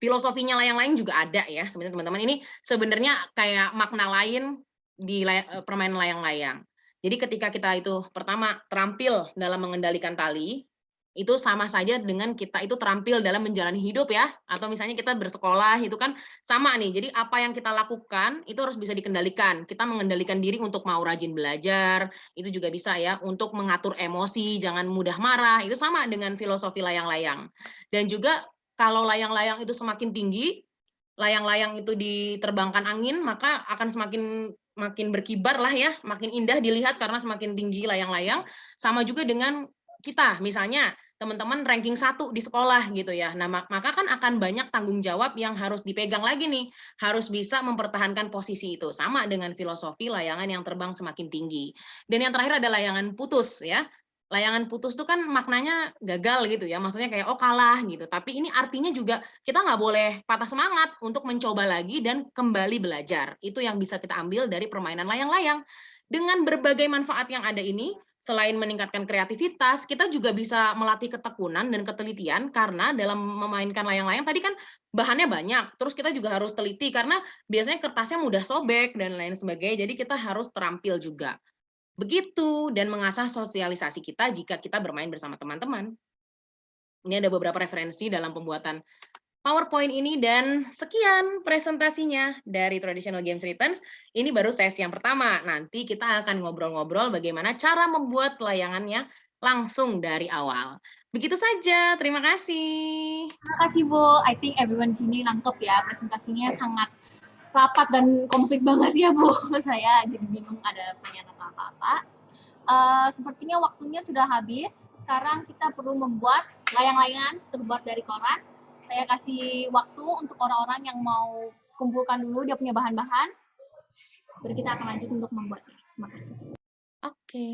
Filosofinya layang-layang juga ada ya sebenarnya teman-teman. Ini sebenarnya kayak makna lain di permainan layang-layang. Jadi ketika kita itu pertama terampil dalam mengendalikan tali, itu sama saja dengan kita itu terampil dalam menjalani hidup ya. Atau misalnya kita bersekolah itu kan sama nih. Jadi apa yang kita lakukan itu harus bisa dikendalikan. Kita mengendalikan diri untuk mau rajin belajar, itu juga bisa ya. Untuk mengatur emosi, jangan mudah marah, itu sama dengan filosofi layang-layang. Dan juga kalau layang-layang itu semakin tinggi, layang-layang itu diterbangkan angin, maka akan makin berkibar lah ya, semakin indah dilihat karena semakin tinggi layang-layang. Sama juga dengan kita, misalnya teman-teman ranking 1 di sekolah gitu ya. Nah, maka kan akan banyak tanggung jawab yang harus dipegang lagi nih. Harus bisa mempertahankan posisi itu. Sama dengan filosofi layangan yang terbang semakin tinggi. Dan yang terakhir ada layangan putus ya. Layangan putus itu kan maknanya gagal gitu ya, maksudnya kayak oh kalah gitu. Tapi ini artinya juga kita nggak boleh patah semangat untuk mencoba lagi dan kembali belajar. Itu yang bisa kita ambil dari permainan layang-layang. Dengan berbagai manfaat yang ada ini, selain meningkatkan kreativitas, kita juga bisa melatih ketekunan dan ketelitian karena dalam memainkan layang-layang tadi kan bahannya banyak. Terus kita juga harus teliti karena biasanya kertasnya mudah sobek dan lain sebagainya. Jadi kita harus terampil juga. Begitu, dan mengasah sosialisasi kita jika kita bermain bersama teman-teman. Ini ada beberapa referensi dalam pembuatan PowerPoint ini, dan sekian presentasinya dari Traditional Games Returns. Ini baru sesi yang pertama. Nanti kita akan ngobrol-ngobrol bagaimana cara membuat layangannya langsung dari awal. Begitu saja, terima kasih. Terima kasih Bu. I think everyone di sini nangkep ya, presentasinya sangat rapat dan komplit banget ya Bu. Saya jadi bingung ada pertanyaan atau apa-apa. Sepertinya waktunya sudah habis. Sekarang kita perlu membuat layang-layangan terbuat dari koran. Saya kasih waktu untuk orang-orang yang mau kumpulkan dulu dia punya bahan-bahan. Baru kita akan lanjut untuk membuatnya. Terima kasih. Oke.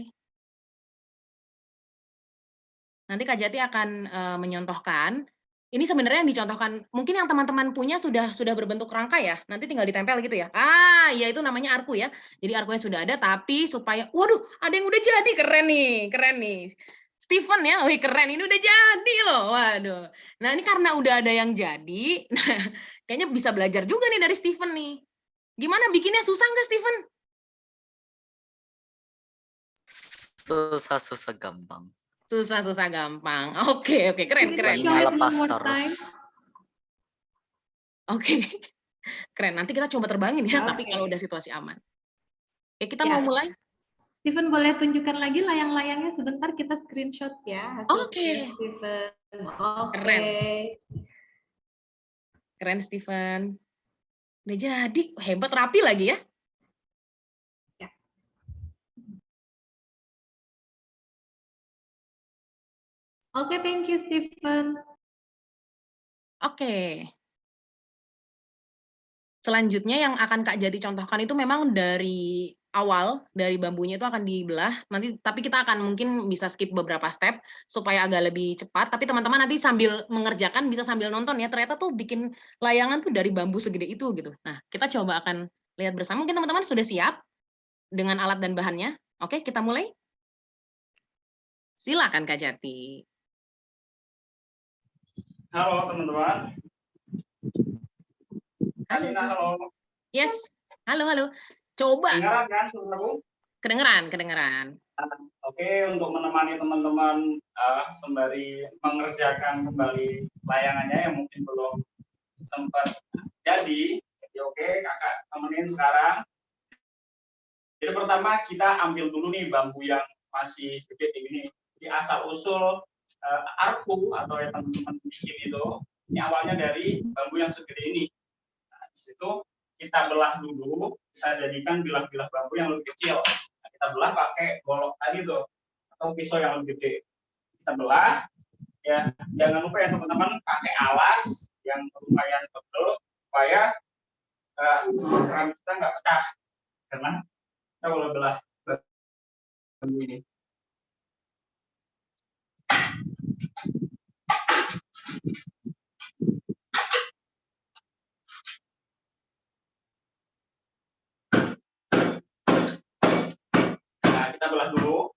Nanti Kak Jati akan menyontohkan. Ini sebenarnya yang dicontohkan, mungkin yang teman-teman punya sudah berbentuk rangka ya, nanti tinggal ditempel gitu ya. Ya itu namanya arku ya. Jadi arkunya sudah ada, tapi supaya, waduh, ada yang udah jadi, keren nih. Steven ya, wih keren, ini udah jadi loh, waduh. Nah ini karena udah ada yang jadi, nah, kayaknya bisa belajar juga nih dari Steven nih. Gimana bikinnya, susah nggak Steven? Susah gampang. Susah gampang. Oke, keren. Mainnya lepas terus. Oke, keren. Nanti kita coba terbangin ya, tapi kalau udah situasi aman. Oke, kita mau mulai. Steven boleh tunjukkan lagi layang-layangnya sebentar, kita screenshot ya hasilnya. Oke. Steven. Keren Steven. Udah jadi, hebat, rapi lagi ya. Oke, thank you Steven. Oke. Selanjutnya yang akan Kak Jati contohkan itu memang dari awal, dari bambunya itu akan dibelah. Nanti tapi kita akan mungkin bisa skip beberapa step supaya agak lebih cepat. Tapi teman-teman nanti sambil mengerjakan bisa sambil nonton ya. Ternyata tuh bikin layangan tuh dari bambu segede itu gitu. Nah, kita coba akan lihat bersama. Mungkin teman-teman sudah siap dengan alat dan bahannya. Oke, kita mulai. Silakan Kak Jati. Halo teman-teman. Halo. Yes. Halo. Coba. Kedengaran kan suaraku? Kedengeran. Oke, untuk menemani teman-teman sembari mengerjakan kembali layangannya yang mungkin belum sempat jadi oke, kakak temenin sekarang. Jadi pertama kita ambil dulu nih bambu yang masih gede ini. Jadi asal usul arku atau yang teman-teman bikin itu, ini awalnya dari bambu yang segede ini. Nah, di situ kita belah dulu, kita jadikan bilah-bilah bambu yang lebih kecil. Nah, kita belah pakai golok tadi tuh, atau pisau yang lebih gede. Kita belah, ya jangan lupa ya teman-teman pakai alas yang lumayan tebal supaya keran kita nggak pecah, karena kita boleh belah bambu ini. Nah, kita belah dulu.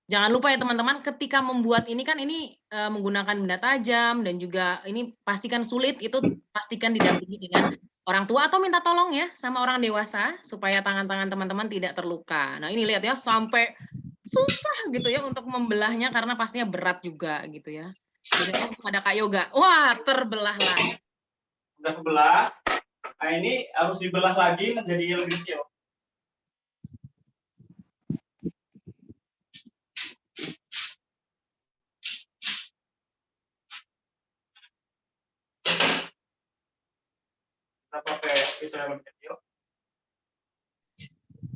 Jangan lupa ya teman-teman, ketika membuat ini kan ini menggunakan benda tajam dan juga ini pastikan sulit, itu pastikan didampingi dengan orang tua atau minta tolong ya sama orang dewasa supaya tangan-tangan teman-teman tidak terluka. Nah ini lihat ya, sampai susah gitu ya untuk membelahnya karena pastinya berat juga gitu ya. Jadi ada Kak Yoga, wah terbelah lah. Udah kebelah. Nah ini harus dibelah lagi menjadi lebih kecil. Kita pakai pisau yang lebih kecil.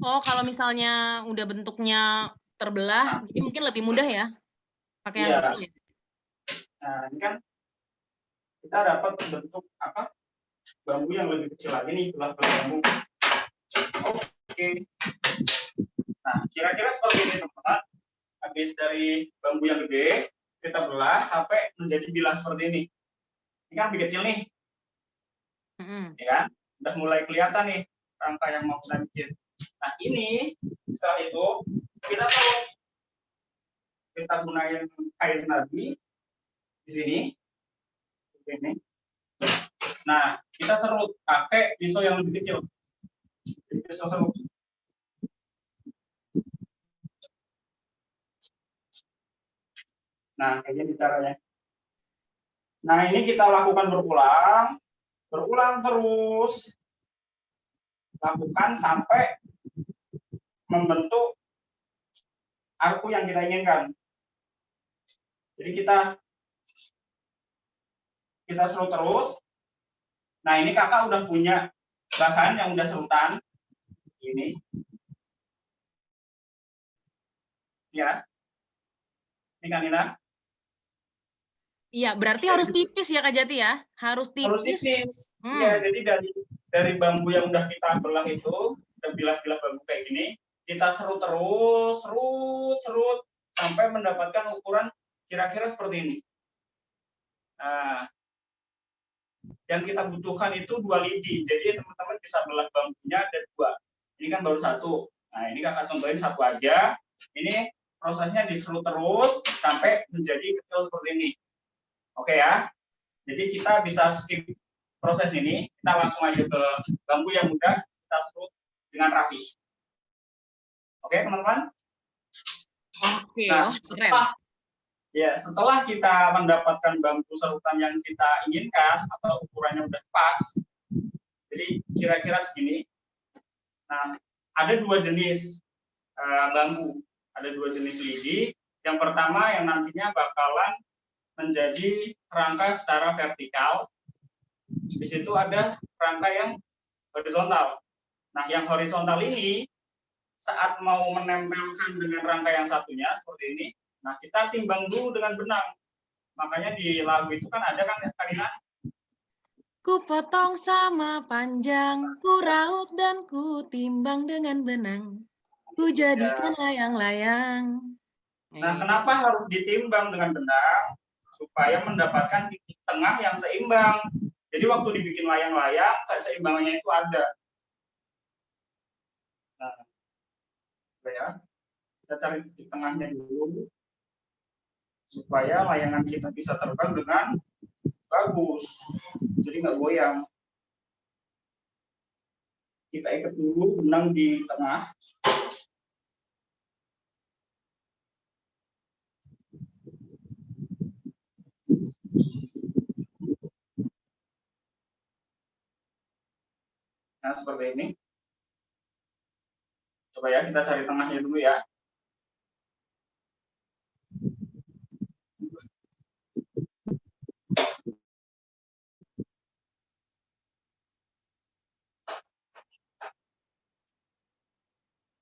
Oh, kalau misalnya udah bentuknya terbelah, jadi mungkin lebih mudah ya pakai yang Iya. kecil ya. Nah ini kan kita dapat bentuk apa? Bambu yang lebih kecil lagi nih, belah-belah bambu. Oke. Nah, kira-kira seperti ini teman-teman. Habis dari bambu yang gede, kita belah sampai menjadi bilah seperti ini. Ini kan lebih kecil nih, ya kan? Udah mulai kelihatan nih rangka yang mau kita bikin. Nah, ini setelah itu kita terus kita gunain kain lagi di sini. Seperti ini. Nah, kita serut pakai pisau yang lebih kecil. Jadi pisau serut. Nah, kayak gini caranya. Nah, ini kita lakukan berulang terus. Lakukan sampai membentuk arku yang kita inginkan. Jadi kita serut terus. Nah, ini kakak udah punya bahan yang udah serutan. Ini. Ya. Ini kan Nina. Iya, berarti harus tipis ya Kak Jati ya? Harus tipis. Harus tipis. Iya, jadi dari bambu yang udah kita belah itu, udah bilah-bilah bambu kayak gini, kita serut terus, serut sampai mendapatkan ukuran kira-kira seperti ini. Nah, yang kita butuhkan itu 2 lidi. Jadi teman-teman bisa belah bambunya ada 2. Ini kan baru 1. Nah, ini kakak contohin 1 aja. Ini prosesnya diserut terus sampai menjadi kecil seperti ini. Oke ya. Jadi kita bisa skip proses ini, kita langsung aja ke bambu yang udah kita serut dengan rapi. Oke, teman-teman? Oke, Nah, setelah kita mendapatkan bambu serutan yang kita inginkan atau ukurannya udah pas, jadi kira-kira segini. Nah, ada 2 jenis bambu, ada 2 jenis lidi. Yang pertama yang nantinya bakalan menjadi rangka secara vertikal. Di situ ada rangka yang horizontal. Nah, yang horizontal ini saat mau menempelkan dengan rangka yang satunya seperti ini, nah kita timbang dulu dengan benang. Makanya di lagu itu kan ada kan Karina? Ku potong sama panjang, ku raut dan ku timbang dengan benang, ku jadikan layang-layang. Nah, kenapa harus ditimbang dengan benang? Supaya mendapatkan titik tengah yang seimbang. Jadi waktu dibikin layang-layang, keseimbangannya itu ada. Nah, ya, kita cari titik tengahnya dulu, supaya layangan kita bisa terbang dengan bagus. Jadi nggak goyang. Kita ikat dulu benang di tengah. Nah, seperti ini. Coba ya, kita cari tengahnya dulu ya.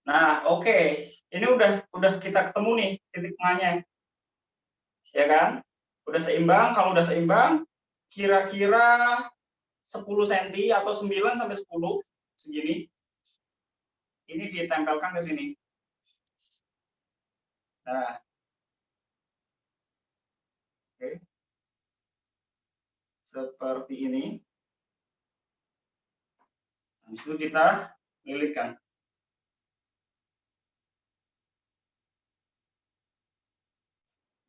Nah, oke. Ini udah kita ketemu nih titik tengahnya. Ya kan? Udah seimbang, kalau udah seimbang kira-kira 10 cm atau 9 sampai 10 segini. Ini ditempelkan ke sini. Nah. Oke. Seperti ini. Habis itu kita lilitkan.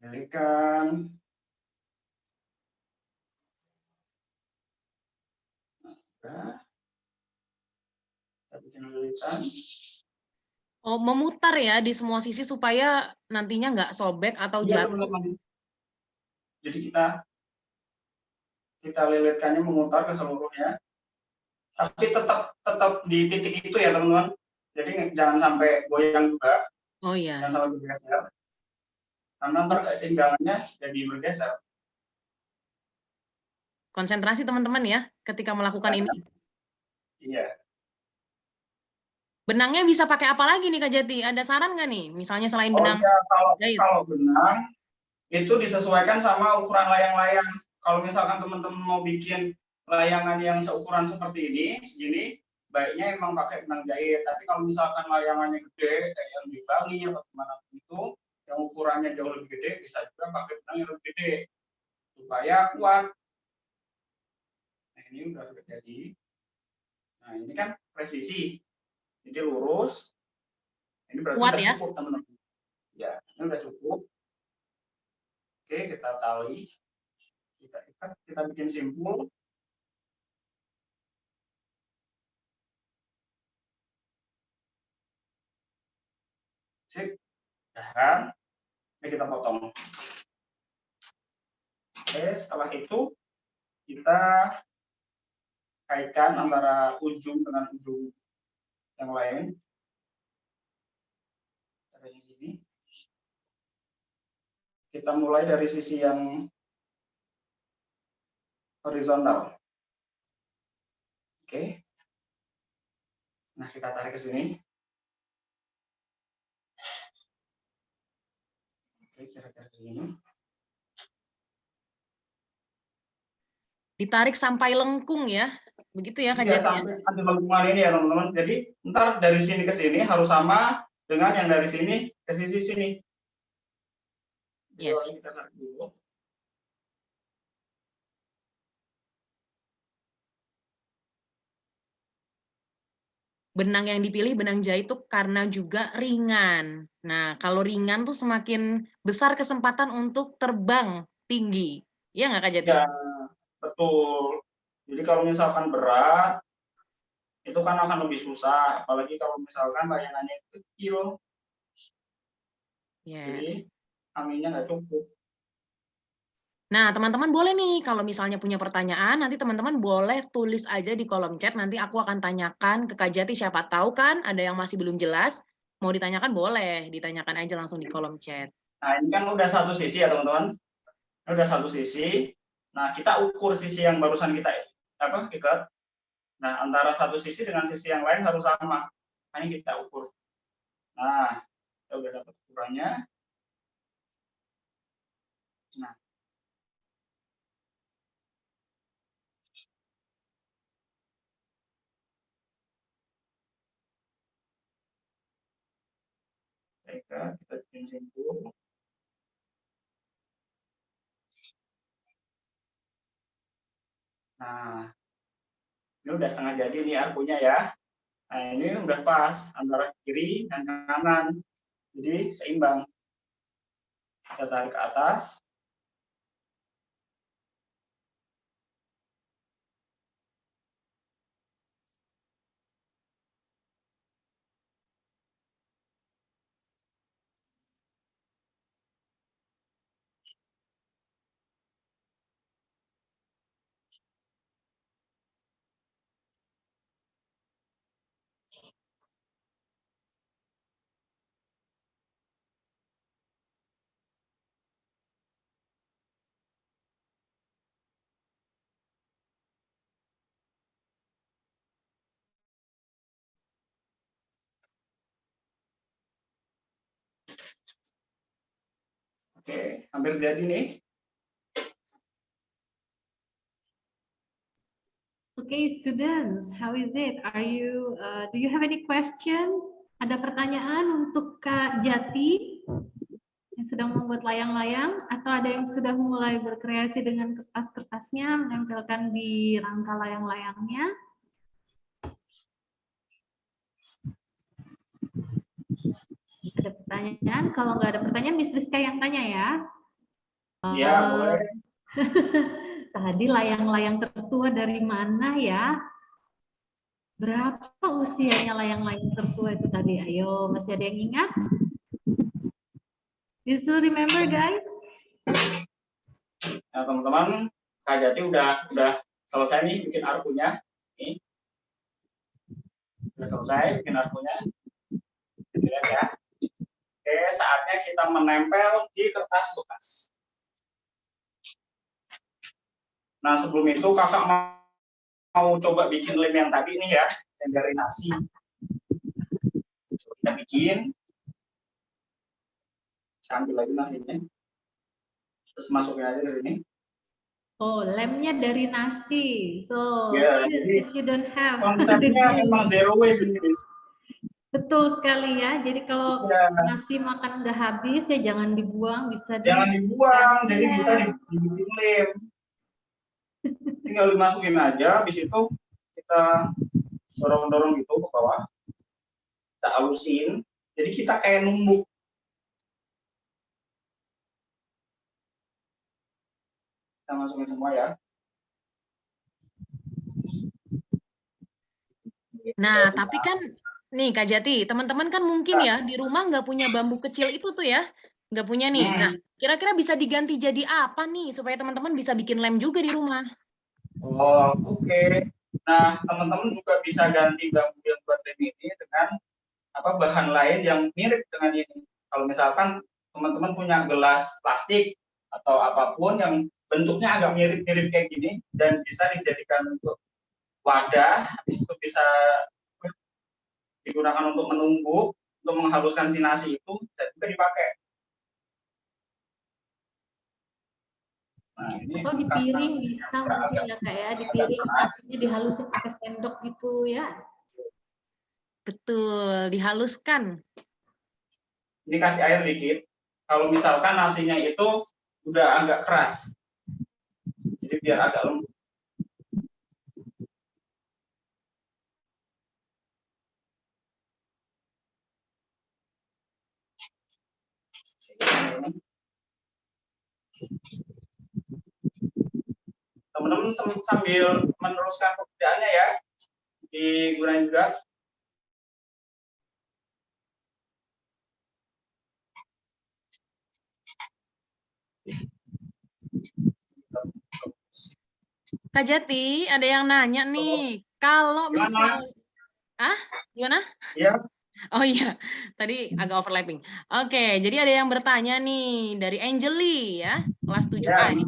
Lilitkan. Nah, kita bikin lilitan. Oh, memutar ya di semua sisi supaya nantinya nggak sobek atau Iya, jatuh. teman-teman. Jadi kita lilitkannya memutar ke seluruhnya. Tapi tetap di titik itu ya, teman-teman. Jadi jangan sampai goyang juga. Oh iya. Jangan sampai bergeser. Karena ntar keseimbangannya jadi bergeser. Konsentrasi teman-teman ya ketika melakukan ini. Iya. Benangnya bisa pakai apa lagi nih Kak Jati? Ada saran nggak nih? Misalnya selain benang iya, jahit. kalau benang itu disesuaikan sama ukuran layang-layang. Kalau misalkan teman-teman mau bikin layangan yang seukuran seperti ini, segini, baiknya emang pakai benang jahit. Tapi kalau misalkan layangannya gede, kayak yang di Bali atau kemana itu, yang ukurannya jauh lebih gede, bisa juga pakai benang yang lebih gede supaya kuat. Nah, ini udah terjadi. Nah, ini kan presisi. Ini lurus. Ini berarti Kuat udah ya? cukup, teman-teman. Ya, ini udah cukup. Oke, kita tali. Kita ikat, kita bikin simpul. Sip. Dan ini kita potong. Oke, setelah itu kita kaitkan antara ujung dengan ujung yang lain. Caranya gini. Kita mulai dari sisi yang horizontal. Oke. Nah, kita tarik ke sini. Oke, kira-kira segini. Ditarik sampai lengkung ya. Begitu ya Kak Iya, Jati? sampai ada lengkungan ini ya teman-teman. Jadi ntar dari sini ke sini harus sama dengan yang dari sini ke sisi sini. Yes. Jadi kita tarik dulu. Benang yang dipilih benang jahit tuh karena juga ringan. Nah, kalau ringan tuh semakin besar kesempatan untuk terbang tinggi. Iya nggak Kak Jati? Ya, betul. Jadi kalau misalkan berat, itu kan akan lebih susah. Apalagi kalau misalkan layangannya kecil. Yes. Jadi anginnya nggak cukup. Nah, teman-teman boleh nih, kalau misalnya punya pertanyaan, nanti teman-teman boleh tulis aja di kolom chat, nanti aku akan tanyakan ke Kak Jati, siapa tahu kan ada yang masih belum jelas, mau ditanyakan boleh, ditanyakan aja langsung di kolom chat. Nah, ini kan udah satu sisi ya teman-teman. Ini udah satu sisi. Nah, kita ukur sisi yang barusan kita ikat. Nah, antara satu sisi dengan sisi yang lain harus sama. Hanya kita ukur. Nah, kita udah dapat ukurannya. Nah, kita bikin simpul. Nah, ini udah setengah jadi nih arkunya ya. Nah, ini udah pas antara kiri dan kanan. Jadi seimbang. Kita tarik ke atas. Oke, hampir jadi nih. Okay, students, how is it? Do you have any question? Ada pertanyaan untuk Kak Jati yang sedang membuat layang-layang, atau ada yang sudah mulai berkreasi dengan kertas-kertasnya, menempelkan di rangka layang-layangnya? Ada pertanyaan? Kalau nggak ada pertanyaan, Miss Rizka yang tanya ya. Iya, boleh. Tadi layang-layang tertua dari mana ya? Berapa usianya layang-layang tertua itu tadi? Ayo, masih ada yang ingat? You still remember, guys? Nah, teman-teman, Kak Jati udah selesai nih bikin arkunya. Nih. Udah selesai bikin arkunya. Lihat ya. Oke, saatnya kita menempel di kertas bekas. Nah, sebelum itu kakak mau coba bikin lem yang tadi nih ya, yang dari nasi. Kita bikin. Saya ambil lagi nasinya. Terus masukin aja ke sini. Oh, lemnya dari nasi. So, Ya, students, jadi if you don't have, konsepnya emang zero waste ini. betul sekali ya. Jadi kalau Ya, nasi makan nggak habis ya jangan dibuang, bisa jangan dibuang, jadi Ya. bisa dibikin lem. Tinggal dimasukin aja, habis itu kita dorong-dorong gitu ke bawah. Kita halusin. Jadi kita kayak numbuk. Kita masukin semua ya. Nah, tapi kan nih Kak Jati, teman-teman kan mungkin ya di rumah nggak punya bambu kecil itu tuh ya, nggak punya nih. Nah, kira-kira bisa diganti jadi apa nih supaya teman-teman bisa bikin lem juga di rumah? Oh, oke. Nah, teman-teman juga bisa ganti bambu yang buat lem ini dengan bahan lain yang mirip dengan ini. Kalau misalkan teman-teman punya gelas plastik atau apapun yang bentuknya agak mirip-mirip kayak gini dan bisa dijadikan untuk wadah, habis itu bisa digunakan untuk menumbuk, untuk menghaluskan si nasi itu, bisa juga dipakai. Nah, ini atau di piring bisa mungkin ya kayak di piring nasinya dihalusin pakai sendok gitu ya. Betul, dihaluskan. Ini kasih air dikit. Kalau misalkan nasinya itu udah agak keras, jadi biar agak lembut. Teman-teman sambil meneruskan pekerjaannya ya, digunakan juga. Kak Jati, ada yang nanya nih, kalau misal, gimana? Iya. Oh iya, tadi agak overlapping. Oke, jadi ada yang bertanya nih dari Angeli ya, kelas 7A ini.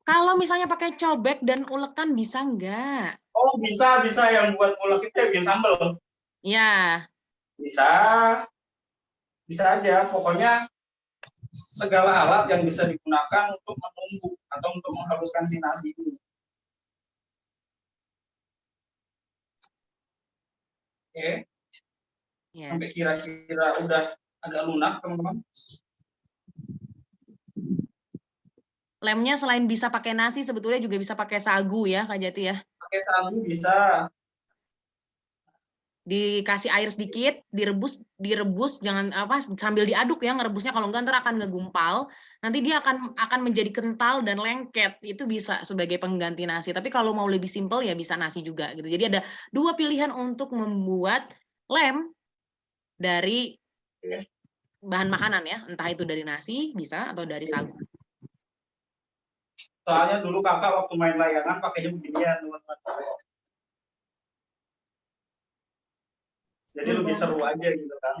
Kalau misalnya pakai cobek dan ulekan bisa nggak? Oh, bisa yang buat ulek itu ya bikin sambal. Ya. Bisa aja. Pokoknya segala alat yang bisa digunakan untuk menumbuk atau untuk menghaluskan si nasi ini. Oke. Yes. Sampai kira-kira udah agak lunak, teman-teman. Lemnya selain bisa pakai nasi, sebetulnya juga bisa pakai sagu ya, Kak Jati ya? Pakai sagu bisa. Dikasih air sedikit, direbus, jangan sambil diaduk ya, ngerebusnya, kalau enggak ntar akan ngegumpal. Nanti dia akan menjadi kental dan lengket. Itu bisa sebagai pengganti nasi. Tapi kalau mau lebih simpel ya bisa nasi juga gitu. Jadi ada dua pilihan untuk membuat lem dari bahan makanan ya, entah itu dari nasi bisa atau dari sagu. Soalnya dulu kakak waktu main layangan pakainya beginian, teman-teman. Jadi lebih seru aja gitu kan.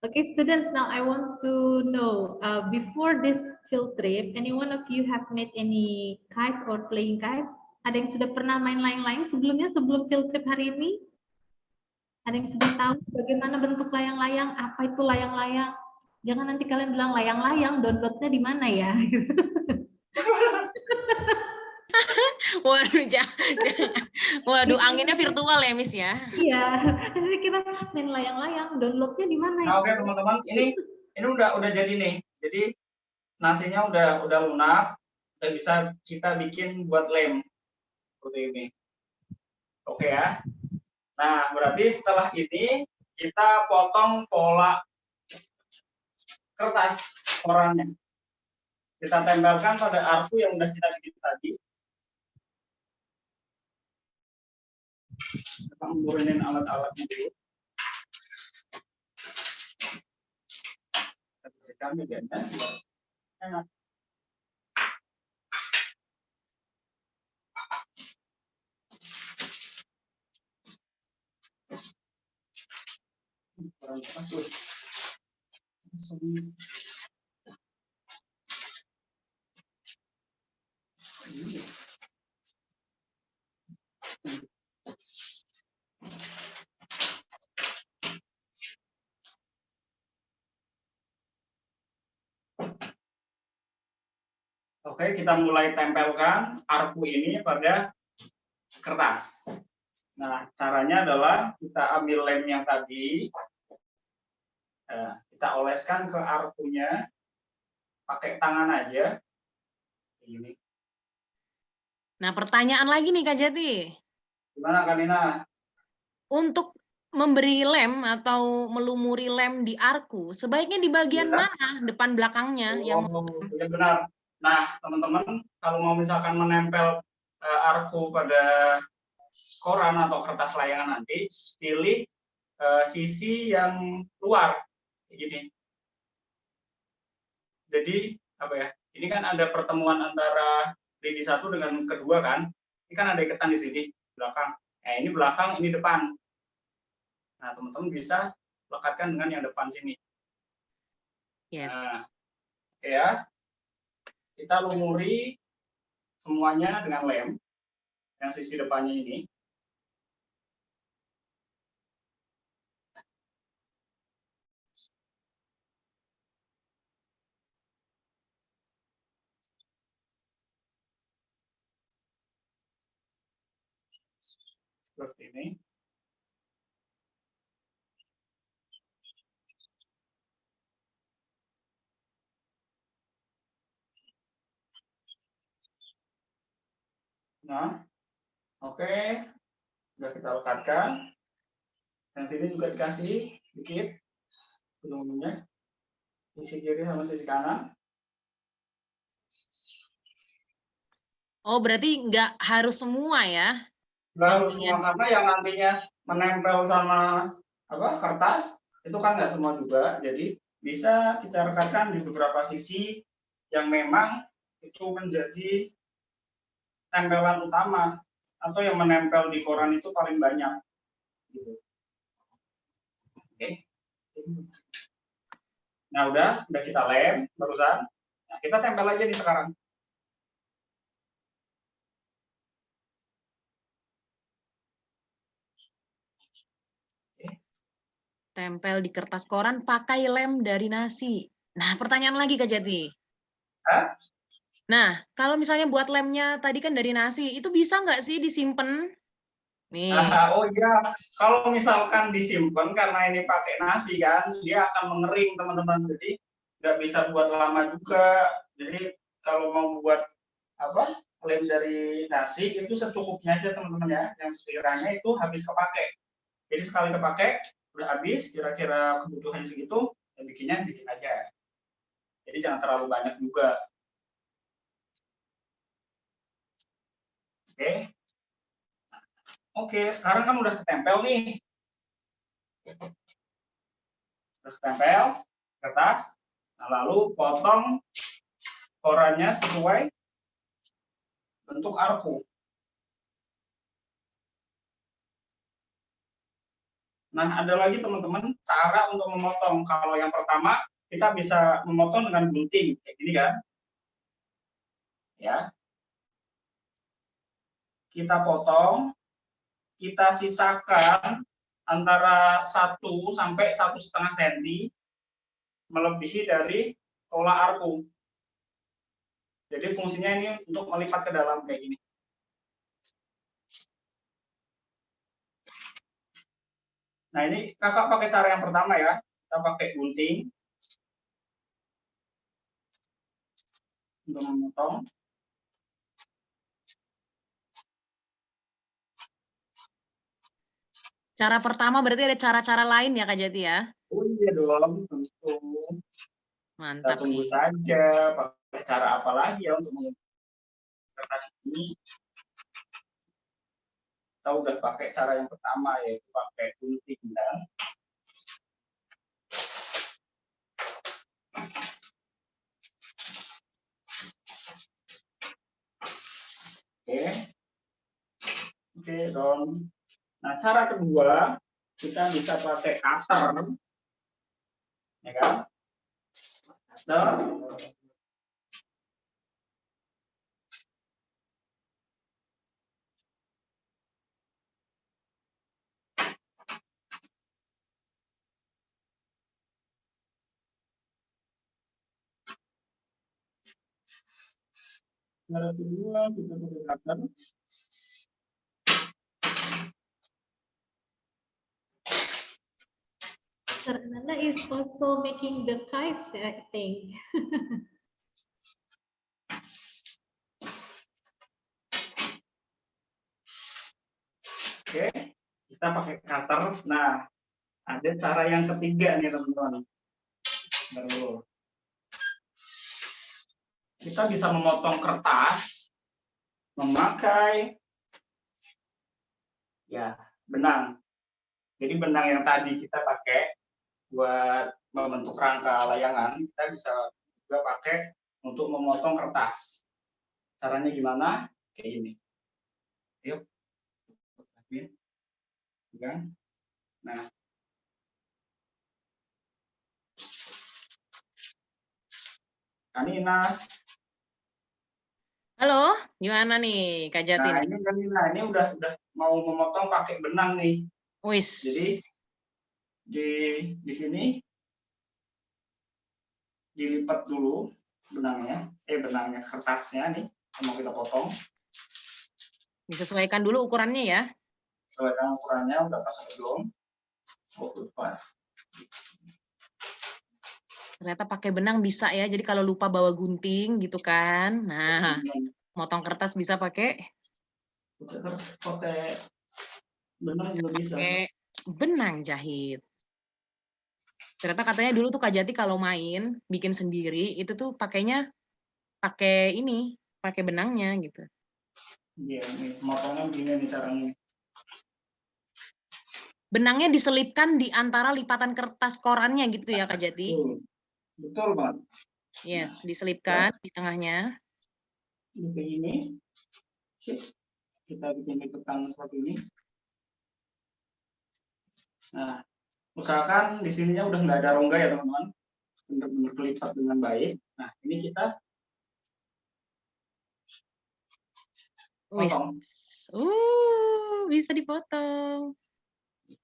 Okay, students, now I want to know, before this field trip, any one of you have made any kites or playing kites? Ada yang sudah pernah main layang-layang sebelumnya, sebelum field trip hari ini? Ada yang sudah tahu bagaimana bentuk layang-layang? Apa itu layang-layang? Jangan nanti kalian bilang layang-layang, downloadnya di mana ya? Waduh, anginnya virtual ya, Miss ya? Iya, jadi kita main layang-layang, downloadnya di mana ya? Nah, oke teman-teman, ini udah jadi nih. Jadi nasinya udah lunak, udah bisa kita bikin buat lem seperti ini. Oke ya. Nah, berarti setelah ini kita potong pola kertas korannya. Kita tempelkan pada arku yang udah kita bikin tadi. Kita ngurunin alat-alatnya dulu. Kita bersihkan medianya. Enak. Oke, kita mulai tempelkan arku ini pada kertas. Nah, caranya adalah kita ambil lem yang tadi, kita oleskan ke arkunya, pakai tangan aja. Ini. Nah, pertanyaan lagi nih Kak Jati. Gimana Kak Nina? Untuk memberi lem atau melumuri lem di arku, sebaiknya di bagian Ya. mana? Depan belakangnya? Yang Ya benar. Nah, teman-teman, kalau mau misalkan menempel arku pada koran atau kertas layangan nanti, pilih sisi yang luar, gini. Jadi apa ya? Ini kan ada pertemuan antara lidi satu dengan kedua kan? Ini kan ada ikatan di sini belakang. Ini belakang, ini depan. Nah, teman-teman bisa lekatkan dengan yang depan sini. yes. Nah, oke ya. Kita lumuri semuanya dengan lem yang sisi depannya ini. Seperti ini. Nah, oke, sudah kita lekatkan. Yang sini juga dikasih dikit ujung-ujungnya, sisi kiri sama sisi kanan. Oh, berarti nggak harus semua ya? Nggak harus semua, karena yang nantinya menempel sama kertas itu kan nggak semua juga. Jadi bisa kita rekatkan di beberapa sisi yang memang itu menjadi tempelan utama atau yang menempel di koran itu paling banyak. Gitu. Oke. Nah udah kita lem barusan. Nah, kita tempel aja nih sekarang. Tempel di kertas koran pakai lem dari nasi. Nah, pertanyaan lagi Kak Jati. Hah? Nah, kalau misalnya buat lemnya tadi kan dari nasi, itu bisa nggak sih disimpan? Nih. Oh iya, kalau misalkan disimpan karena ini pakai nasi kan, dia akan mengering teman-teman. Jadi nggak bisa buat lama juga. Jadi kalau mau buat lem dari nasi itu secukupnya aja teman-teman ya, yang sekiranya itu habis kepake. Jadi sekali kepake udah habis, kira-kira kebutuhan segitu, ya bikinnya dikit aja. Jadi jangan terlalu banyak juga. Oke. Oke, sekarang kan udah ketempel nih. Udah ketempel kertas. Nah, lalu potong korannya sesuai bentuk arku. Nah, ada lagi teman-teman cara untuk memotong. Kalau yang pertama, kita bisa memotong dengan gunting, kayak gini kan. Ya. Kita potong, kita sisakan antara 1 sampai 1,5 cm melebihi dari tolak arku. Jadi fungsinya ini untuk melipat ke dalam kayak gini. Nah, ini kakak pakai cara yang pertama ya. Kita pakai gunting untuk memotong. Cara pertama berarti ada cara-cara lain ya Kak Jati ya? Oh iya dong, tentu. Mantap tunggu nih. saja pakai cara apa lagi ya untuk menggunakan kertas ini. Kita udah pakai cara yang pertama, yaitu pakai gunting dan oke, Don. Nah, cara kedua kita bisa pakai cutter, ya kan? Cutter. Cara kedua kita pakai cutter. Sir Nana is also making the kites, I think. Oke, kita pakai cutter. Nah, ada cara yang ketiga nih teman-teman. Baru. Kita bisa memotong kertas memakai ya benang. Jadi benang yang tadi kita pakai buat membentuk rangka layangan, kita bisa juga pakai untuk memotong kertas. Caranya gimana? Kayak gini. Yuk. Nah, Kanina. Halo, gimana nih Kak Jati? Nah, ini Kanina, ini udah mau memotong pakai benang nih. Wis. Jadi di sini dilipat dulu benangnya, kertasnya nih, mau kita potong. Disesuaikan dulu ukurannya ya. Sesuaikan ukurannya, udah pas atau belum? Oh, pas. Ternyata pakai benang bisa ya. Jadi kalau lupa bawa gunting gitu kan. Nah, motong kertas bisa pakai benang juga bisa. pakai benang jahit. Ternyata katanya dulu tuh Kak Jati kalau main bikin sendiri itu tuh pakainya pakai ini, pakai benangnya gitu. Iya, nih motongnya begini nih caranya. Benangnya diselipkan di antara lipatan kertas korannya gitu ya Kak Jati? Betul banget. Yes, diselipkan di tengahnya. Ini begini. Kita bikin lipatan seperti ini. Nah, usahakan di sininya udah nggak ada rongga ya teman-teman. Benar-benar kelipat dengan baik. Nah, ini kita potong. Bisa dipotong.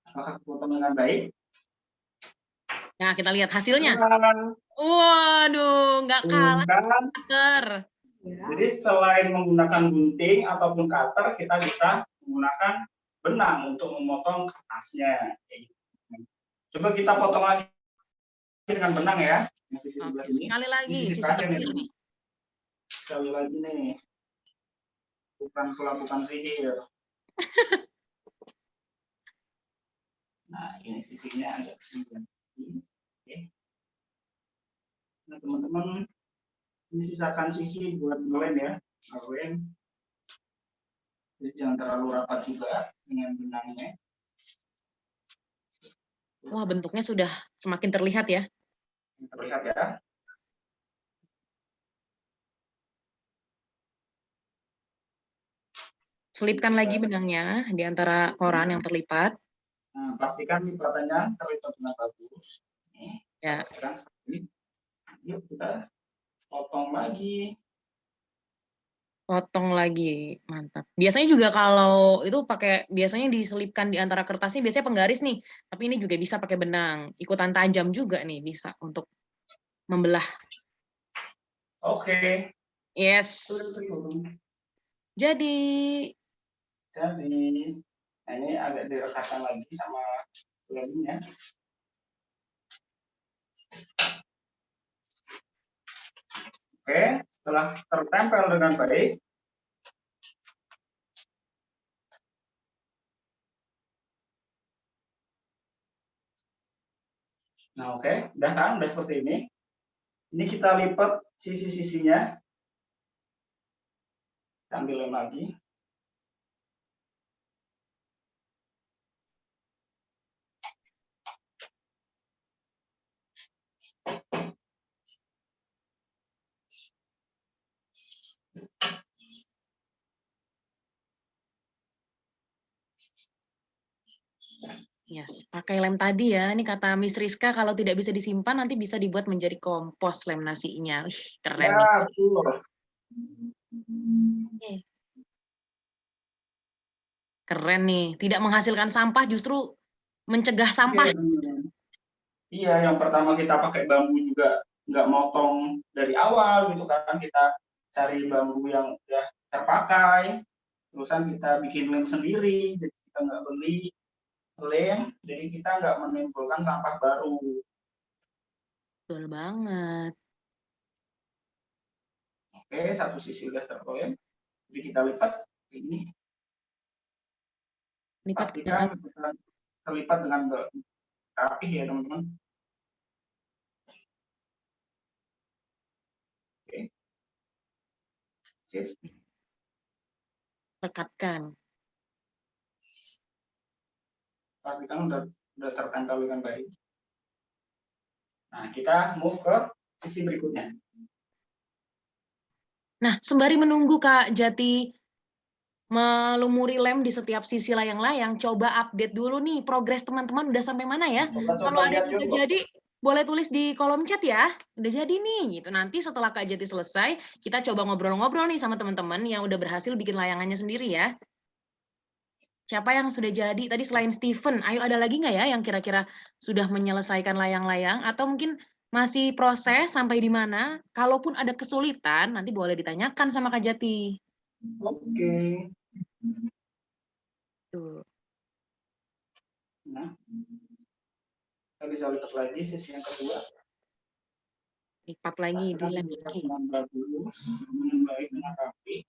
Apakah potong dengan baik? Nah, kita lihat hasilnya. Waduh, nggak kalah cutter. Jadi selain menggunakan gunting ataupun cutter, kita bisa menggunakan benang untuk memotong kertasnya. Coba kita potong lagi dengan benang ya. Sisi sebelah sini. Sekali lagi, sisi sisi terakhir terakhir nih. Sekali lagi nih. Bukan sihir. Nah, ini sisinya agak kesini. Oke. Nah, teman-teman, ini sisakan sisi buat ngelem ya. Ngelem. Jadi jangan terlalu rapat juga dengan benangnya. Wah, bentuknya sudah semakin terlihat ya. Terlihat ya. Selipkan lagi benangnya di antara koran yang terlipat. Nah, pastikan lipatannya terlipat dengan bagus. Nih, Ya. pastikan seperti ini. Yuk kita potong lagi. Potong lagi, mantap. Biasanya juga kalau itu pakai, biasanya diselipkan di antara kertasnya biasanya penggaris nih. Tapi ini juga bisa pakai benang. Ikutan tajam juga nih, bisa untuk membelah. Oke. Yes. Jadi. Nah ini agak direkatkan lagi sama lemnya. Oke, setelah tertempel dengan baik, nah oke, udah kan, udah seperti ini. Ini kita lipat sisi-sisinya. Ambil lem lagi. Yes, pakai lem tadi ya. Ini kata Miss Rizka kalau tidak bisa disimpan nanti bisa dibuat menjadi kompos lem nasinya. Wih, keren nih. Ya, betul. Keren nih. Tidak menghasilkan sampah justru mencegah sampah. Iya, yang pertama kita pakai bambu juga nggak motong dari awal gitu kan. Kita cari bambu yang udah terpakai. Terusan kita bikin lem sendiri. Jadi kita nggak beli lem, jadi kita nggak menimbulkan sampah baru. Betul banget. Oke, satu sisi udah terlem. Jadi kita lipat ini. Lipat Pastikan terlipat dengan rapi ya teman-teman. Oke. Sip. rekatkan. Pastikan udah tertempel dengan baik. Nah, kita move ke sisi berikutnya. Nah, sembari menunggu Kak Jati melumuri lem di setiap sisi layang-layang, coba update dulu nih progres teman-teman udah sampai mana ya. Kalau ada yang udah jadi, boleh tulis di kolom chat ya. Udah jadi nih, gitu. Nanti setelah Kak Jati selesai, kita coba ngobrol-ngobrol nih sama teman-teman yang udah berhasil bikin layangannya sendiri ya. Siapa yang sudah jadi? Tadi selain Steven, ayo ada lagi nggak ya yang kira-kira sudah menyelesaikan layang-layang? Atau mungkin masih proses sampai di mana? Kalaupun ada kesulitan, nanti boleh ditanyakan sama Kak Jati. Oke. Tuh. Nah, kita bisa lihat lagi sisi yang kedua. Lipat lagi, dilem lagi. Menambah dulu, menambah dengan rapi.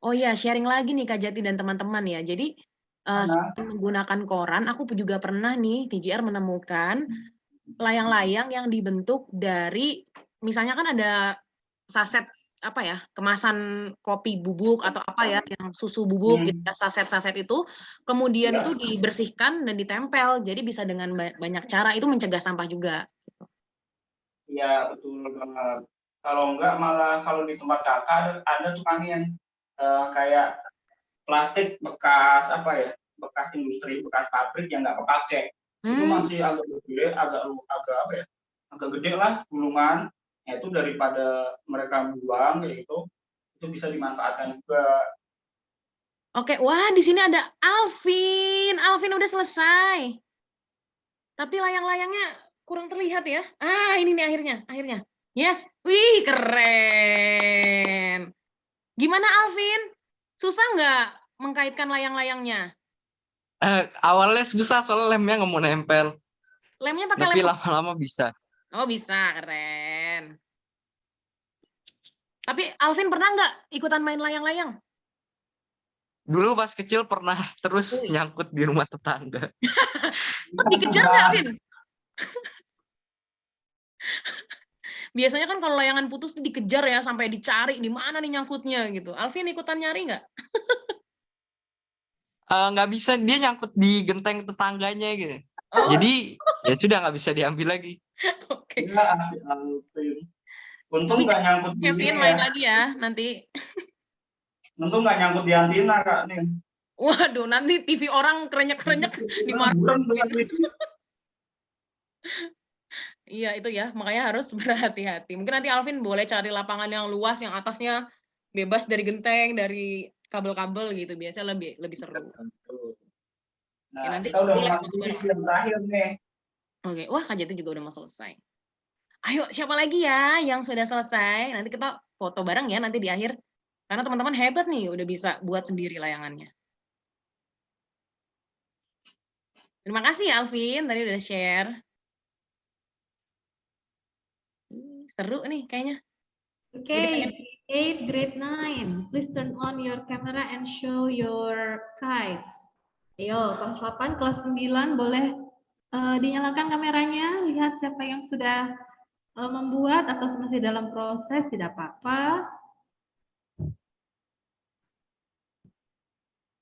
Oh ya, sharing lagi nih Kak Jati dan teman-teman ya. Jadi seperti menggunakan koran, aku juga pernah nih TJR menemukan layang-layang yang dibentuk dari, misalnya kan ada saset apa ya, kemasan kopi bubuk atau apa ya, yang susu bubuk gitu ya, saset-saset itu, kemudian itu dibersihkan dan ditempel. Jadi bisa dengan banyak cara, itu mencegah sampah juga. Iya, betul banget. Kalau enggak malah kalau di tempat kakak ada tukang yang kayak plastik bekas apa ya, bekas industri, bekas pabrik yang nggak kepake. Itu masih agak gede, agak apa ya, agak gede lah gulungan. Ya, itu daripada mereka buang kayak gitu, itu bisa dimanfaatkan juga. Oke, wah di sini ada Alvin. Alvin udah selesai. Tapi layang-layangnya kurang terlihat ya. Ah, ini nih akhirnya. Yes. Wih, keren. Gimana Alvin? Susah nggak mengkaitkan layang-layangnya? Awalnya susah soalnya lemnya nggak mau nempel. Lemnya pakai Tapi lem. lama-lama bisa. Oh bisa, keren. Tapi Alvin pernah nggak ikutan main layang-layang? Dulu pas kecil pernah terus nyangkut di rumah tetangga. Dikejar nggak Alvin? Biasanya kan kalau layangan putus dikejar ya, sampai dicari di mana nih nyangkutnya gitu. Alvin ikutan nyari nggak? Nggak bisa, dia nyangkut di genteng tetangganya gitu. Oh. Jadi ya sudah nggak bisa diambil lagi. Oke. Ya, asik Alvin. Untung nggak nyangkut di Kevin main lagi ya nanti. Untung nggak nyangkut di antina Kak nih. Waduh, nanti TV orang kerenyek-kerenyek dimarahin. Iya itu ya, makanya harus berhati-hati. Mungkin nanti Alvin boleh cari lapangan yang luas, yang atasnya bebas dari genteng, dari kabel-kabel gitu. Biasanya lebih seru. Nah, Ya, nanti kita udah masuk sisi yang terakhir nih. Oke, wah Kak Jati juga udah mau selesai. Ayo, siapa lagi ya yang sudah selesai? Nanti kita foto bareng ya nanti di akhir. Karena teman-teman hebat nih, udah bisa buat sendiri layangannya. Terima kasih ya Alvin, tadi udah share. Seru nih kayaknya. Okay, grade 9. Please turn on your camera and show your kites. Ayo, kelas 8, kelas 9 boleh Dinyalakan kameranya, lihat siapa yang sudah membuat atau masih dalam proses, tidak apa-apa.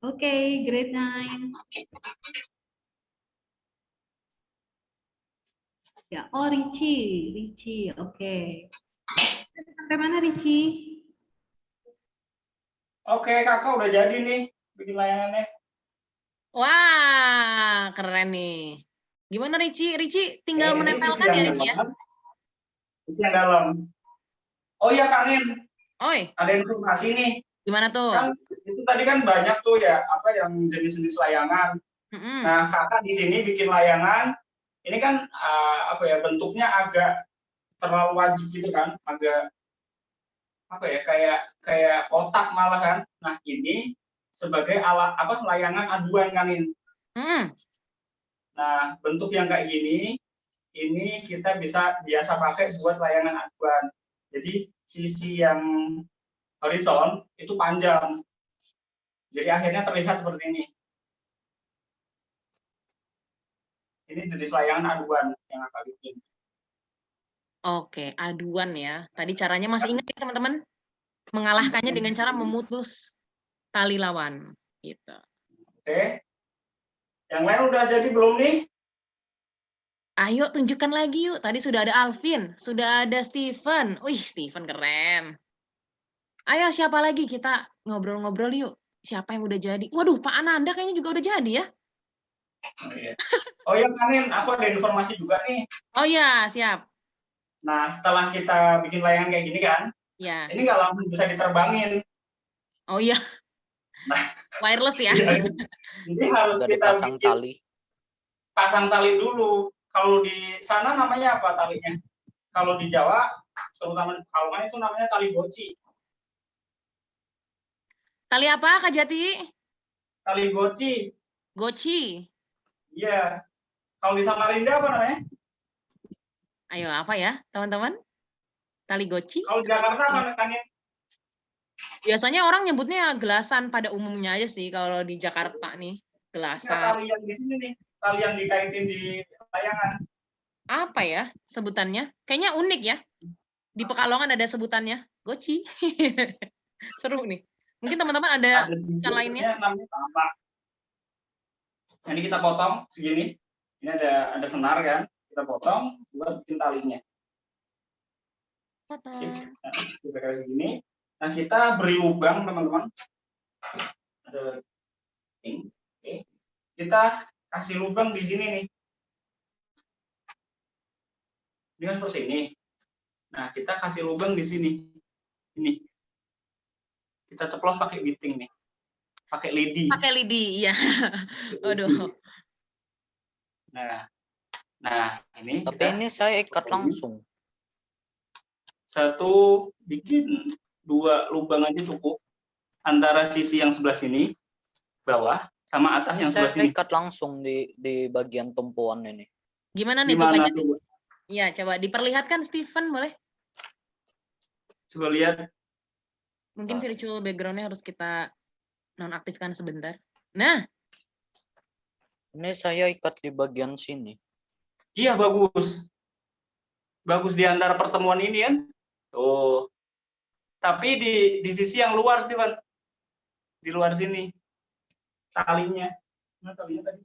Oke, grade 9. Ya, oh Richie, oke. Sampai mana Richie? Oke, kakak udah jadi nih bikin layangannya. Wah, keren nih. Gimana Richie? Richie tinggal Ini sisi menempelkan ya yang Richie ya? dalam. Sisi yang dalam. Oh iya Kanin, Oi, ada informasi nih. gimana tuh? Kan itu tadi kan banyak tuh ya apa yang jenis-jenis layangan. Mm-mm. Nah, kakak di sini bikin layangan. Ini kan apa ya bentuknya agak terlalu wajib gitu kan, agak apa ya kayak kotak malah kan. Nah, ini sebagai alat apa layangan aduan kan ini. Mm. Nah, bentuk yang kayak gini ini kita biasa pakai buat layangan aduan. Jadi sisi yang horizon itu panjang. Jadi akhirnya terlihat seperti ini. Ini jenis layangan aduan yang akan bikin. Oke, aduan ya. Tadi caranya masih ingat ya teman-teman? Mengalahkannya dengan cara memutus tali lawan. Gitu. Oke. Yang lain udah jadi belum nih? Ayo tunjukkan lagi yuk. Tadi sudah ada Alvin, sudah ada Steven. Wih, Steven keren. Ayo siapa lagi kita ngobrol-ngobrol yuk. Siapa yang udah jadi? Waduh, Pak Ananda kayaknya juga udah jadi ya. Oh iya. Oh ya Kanin, aku ada informasi juga nih. Oh ya, siap. Nah, setelah kita bikin layangan kayak gini kan, Ya. ini nggak langsung bisa diterbangin. Oh iya. Nah, wireless ya. Jadi harus Udah kita dipasang bikin tali. pasang tali dulu. Kalau di sana namanya apa talinya? Kalau di Jawa, terutama di Pekalongan itu namanya tali goci. Tali apa Kak Jati? Tali goci. Goci. Iya. Kalau di Samarinda apa namanya? Ayo apa ya teman-teman? Tali goci? Kalau di Jakarta apa namanya? Biasanya orang nyebutnya gelasan pada umumnya aja sih kalau di Jakarta nih. Nah, Gelasan. tali yang di sini nih, tali yang dikaitin di layangan. Apa ya sebutannya? Kayaknya unik ya. Di Pekalongan ada sebutannya. Goci. Seru nih. Mungkin teman-teman ada yang lainnya? Namanya apa? Ini kita potong segini. Ini ada senar kan? Kita potong buat bikin talinya. Potong. Nah, kita kasih segini. Nah, kita beri lubang teman-teman. Ada oke. Kita kasih lubang di sini nih. Ini kan seperti ini. Nah, kita kasih lubang di sini. Ini. Kita ceplos pakai biting nih. Pakai lidi. Pakai lidi, iya. Aduh. Nah, ini. Tapi ini saya ikat langsung. Satu, bikin 2 lubang aja cukup. Antara sisi yang sebelah sini, bawah, sama atas yang sebelah Saya sini. ikat langsung di bagian tumpuan ini. Gimana nih Gimana tuh? tuh? Iya, coba diperlihatkan Steven boleh? Coba lihat. Mungkin virtual background-nya harus kita nonaktifkan sebentar. Nah, Ini saya ikat di bagian sini. Iya, bagus. Bagus di antara pertemuan ini kan. Tuh. Tapi di sisi yang luar sih, Pak. Di luar sini. Talinya. Nah, talinya tadi.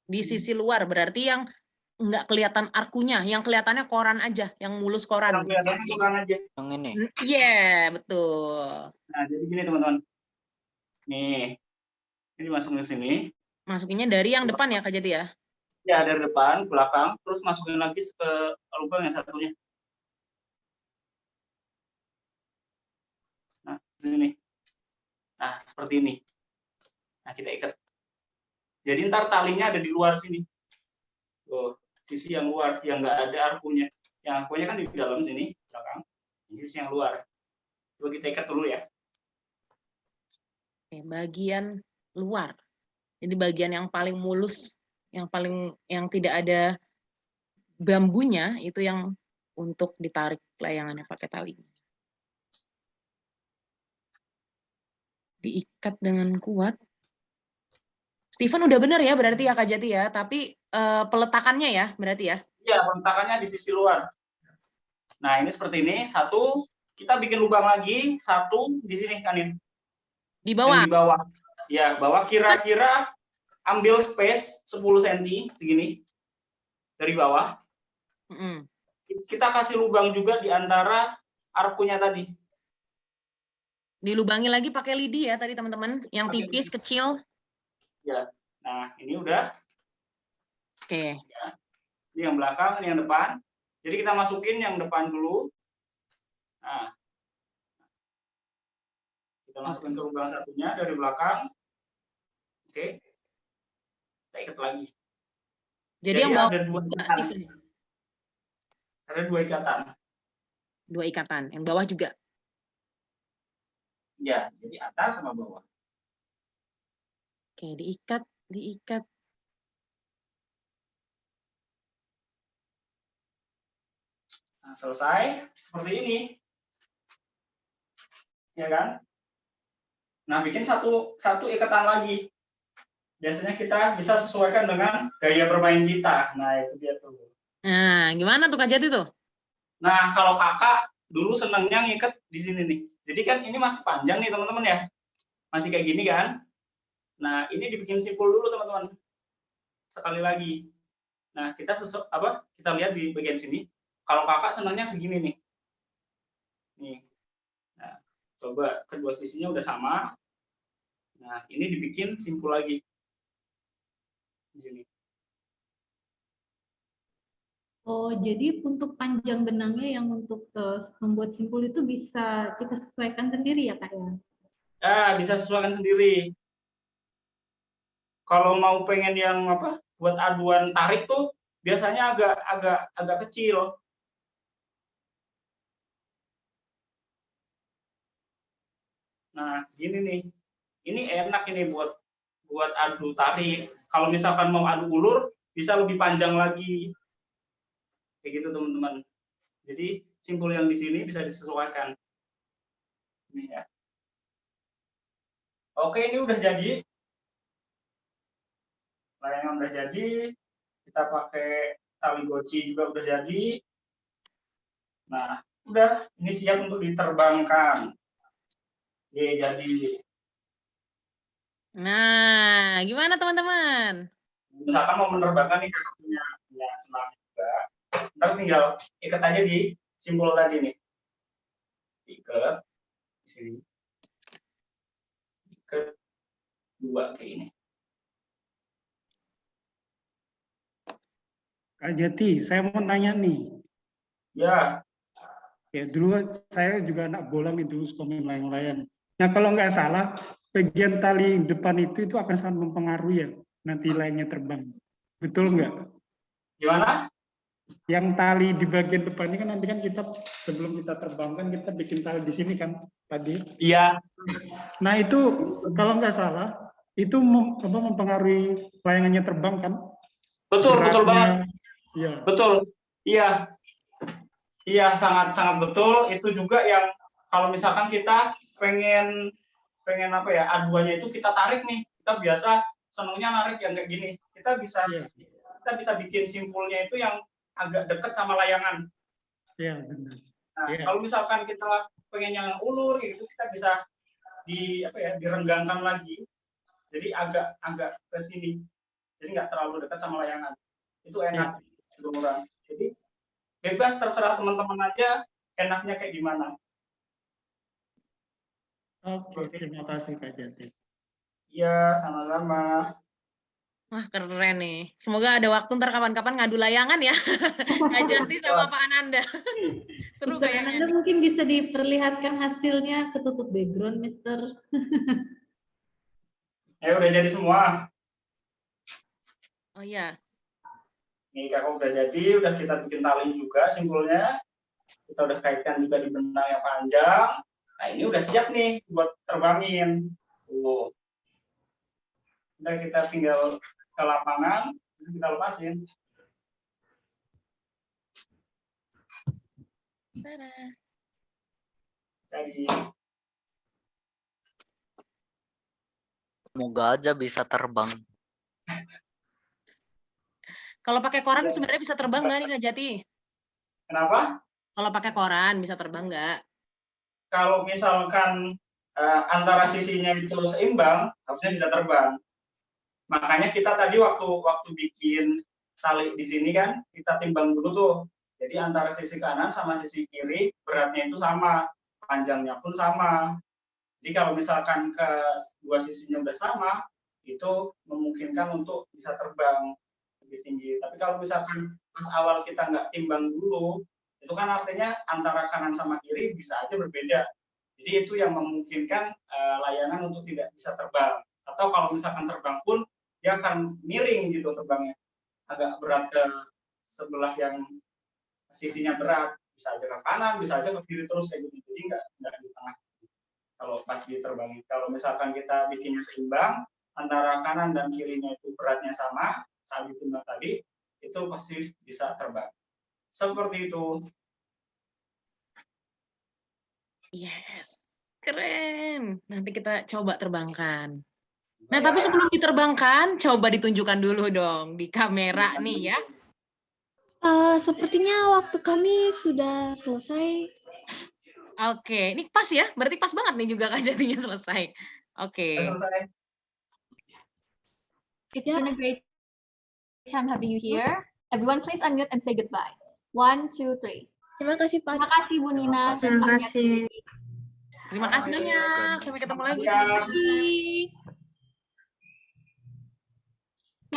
di sisi luar berarti yang nggak kelihatan arkunya, yang kelihatannya koran aja, yang mulus koran. Yang kelihatan kurang aja. Yang ini. Iya, betul. Nah, jadi gini teman-teman. Nih. Ini masuk ke sini. Masukinnya dari yang depan ya Kak Jati ya? Ya, dari depan, belakang, terus masukin lagi ke lubang yang satunya. Nah, di sini. Nah, seperti ini. Nah, kita ikat. Jadi ntar talinya ada di luar sini. Tuh, sisi yang luar, yang nggak ada arkunya. Yang arkunya kan di dalam sini, belakang. Ini sisi yang luar. Coba kita ikat dulu ya. Oke, bagian luar. Jadi bagian yang paling mulus, yang tidak ada bambunya itu yang untuk ditarik layangannya pakai tali. Diikat dengan kuat Steven udah bener ya berarti ya Kak Jati ya, tapi peletakannya ya berarti ya. Iya, letakkannya di sisi luar. Nah, ini seperti ini. Satu, kita bikin lubang lagi. Satu di sini kan ini. Di Yang bawah. di bawah. Ya, bawah kira-kira ambil space 10 cm segini dari bawah. Mm-mm. Kita kasih lubang juga di antara arkunya tadi. Dilubangi lagi pakai lidi ya tadi teman-teman, yang Pakai tipis lidi. kecil. Ya. Nah, ini udah. Oke. Ini yang belakang, ini yang depan. Jadi kita masukin yang depan dulu. Nah, kita masukin ke lubang satunya dari belakang. Oke. Kita ikat lagi. Jadi yang bawah ada dua juga, ikatan. Steven. Ada dua ikatan. Dua ikatan, yang bawah juga. Ya, jadi atas sama bawah. Oke, diikat. Nah, selesai seperti ini. Ya kan? Nah, bikin satu ikatan lagi. Biasanya kita bisa sesuaikan dengan gaya bermain kita. Nah, itu dia tuh. Nah, gimana tuh Kak Jati tuh? Nah, kalau kakak dulu senangnya ngikat di sini nih. Jadi kan ini masih panjang nih teman-teman ya. Masih kayak gini kan. Nah, ini dibikin simpul dulu teman-teman. Sekali lagi. Nah, kita kita lihat di bagian sini. Kalau kakak senangnya segini nih. Nih. Nah, coba kedua sisinya udah sama. Nah, ini dibikin simpul lagi. Di sini. Oh, jadi untuk panjang benangnya yang untuk membuat simpul itu bisa kita sesuaikan sendiri ya, Kak ya? Ya, bisa sesuaikan sendiri. Kalau mau pengen yang buat aduan tarik tuh biasanya agak kecil. Nah, gini nih. Ini enak ini buat adu tarik. Kalau misalkan mau adu ulur bisa lebih panjang lagi. Kayak gitu teman-teman. Jadi simpul yang di sini bisa disesuaikan. Ini ya. Oke, ini udah jadi. Layangan udah jadi. Kita pakai tali goci juga udah jadi. Nah, udah. Ini siap untuk diterbangkan. Oke, jadi. Nah, gimana teman-teman? Misalkan mau menerbangkan nih kakak punya senar juga. Ntar tinggal ikat aja di simpul tadi nih. Ikat di sini. Ikat dua kayak ini. Kak Jati, saya mau nanya nih. Ya. Ya, dulu saya juga anak bola nih dulu suka main layang-layang. Nah, kalau nggak salah, bagian tali depan itu akan sangat mempengaruhi ya nanti layangnya terbang. Betul nggak? Gimana? Yang tali di bagian depan ini kan nanti kan kita sebelum kita terbangkan kita bikin tali di sini kan tadi. Iya. Nah itu kalau nggak salah itu mempengaruhi layangannya terbang kan? Betul, Geraknya, betul banget. Iya. Betul. Iya. Iya, sangat betul. Itu juga yang kalau misalkan kita pengen aduannya itu kita tarik nih. Kita biasa senangnya narik yang kayak gini. Kita bisa bikin simpulnya itu yang agak dekat sama layangan. Iya, benar. Nah, kalau misalkan kita pengen yang ulur gitu, kita bisa direnggangkan lagi. Jadi agak ke sini. Jadi nggak terlalu dekat sama layangan. Itu enak. Itu murah. Jadi bebas terserah teman-teman aja enaknya kayak gimana. Oke, terima kasih Kak Jati. Iya, sama-sama. Wah, keren nih. Semoga ada waktu ntar kapan-kapan ngadu layangan ya. Kak Jati sama Pak Ananda. Seru Mister kayaknya. Ananda mungkin bisa diperlihatkan hasilnya ketutup background, Mister. Udah jadi semua. Oh iya. Ini kakak udah jadi, udah kita bikin tali juga simpulnya. Kita udah kaitkan juga di benang yang panjang. Nah, ini udah siap nih buat terbangin. Tuh. Udah kita tinggal ke lapangan, kita lepasin. Jadi Semoga aja bisa terbang. Kalau pakai koran Iya. sebenarnya bisa terbang nggak nih Kak Jati? Kenapa? Kalau pakai koran bisa terbang nggak? Kalau misalkan antara sisinya itu seimbang, harusnya bisa terbang. Makanya kita tadi waktu bikin tali di sini kan, kita timbang dulu tuh. Jadi antara sisi kanan sama sisi kiri beratnya itu sama, panjangnya pun sama. Jadi kalau misalkan dua sisinya udah sama, itu memungkinkan untuk bisa terbang lebih tinggi. Tapi kalau misalkan pas awal kita nggak timbang dulu, itu kan artinya antara kanan sama kiri bisa aja berbeda. Jadi itu yang memungkinkan layangan untuk tidak bisa terbang. Atau kalau misalkan terbang pun dia akan miring gitu terbangnya, agak berat ke sebelah yang sisinya berat, bisa aja ke kanan, bisa aja ke kiri terus kayak gitu. Jadi nggak di tengah. Kalau pas diterbangin, kalau misalkan kita bikinnya seimbang antara kanan dan kirinya itu beratnya sama saat ditimbang tadi, itu pasti bisa terbang. Seperti itu. Yes, keren. Nanti kita coba terbangkan. Nah, tapi sebelum diterbangkan, coba ditunjukkan dulu dong di kamera nih ya. Sepertinya waktu kami sudah selesai. Oke, ini pas ya? Berarti pas banget nih juga Kak Jatinya selesai. Oke. Selesai. It's been a great time having you here. Everyone please unmute and say goodbye. 1, 2, 3. Terima kasih Pak. Terima kasih Bu Nina. Terima kasih. Terima kasih banyak. Sampai ketemu lagi. Terima kasih. Terima kasih.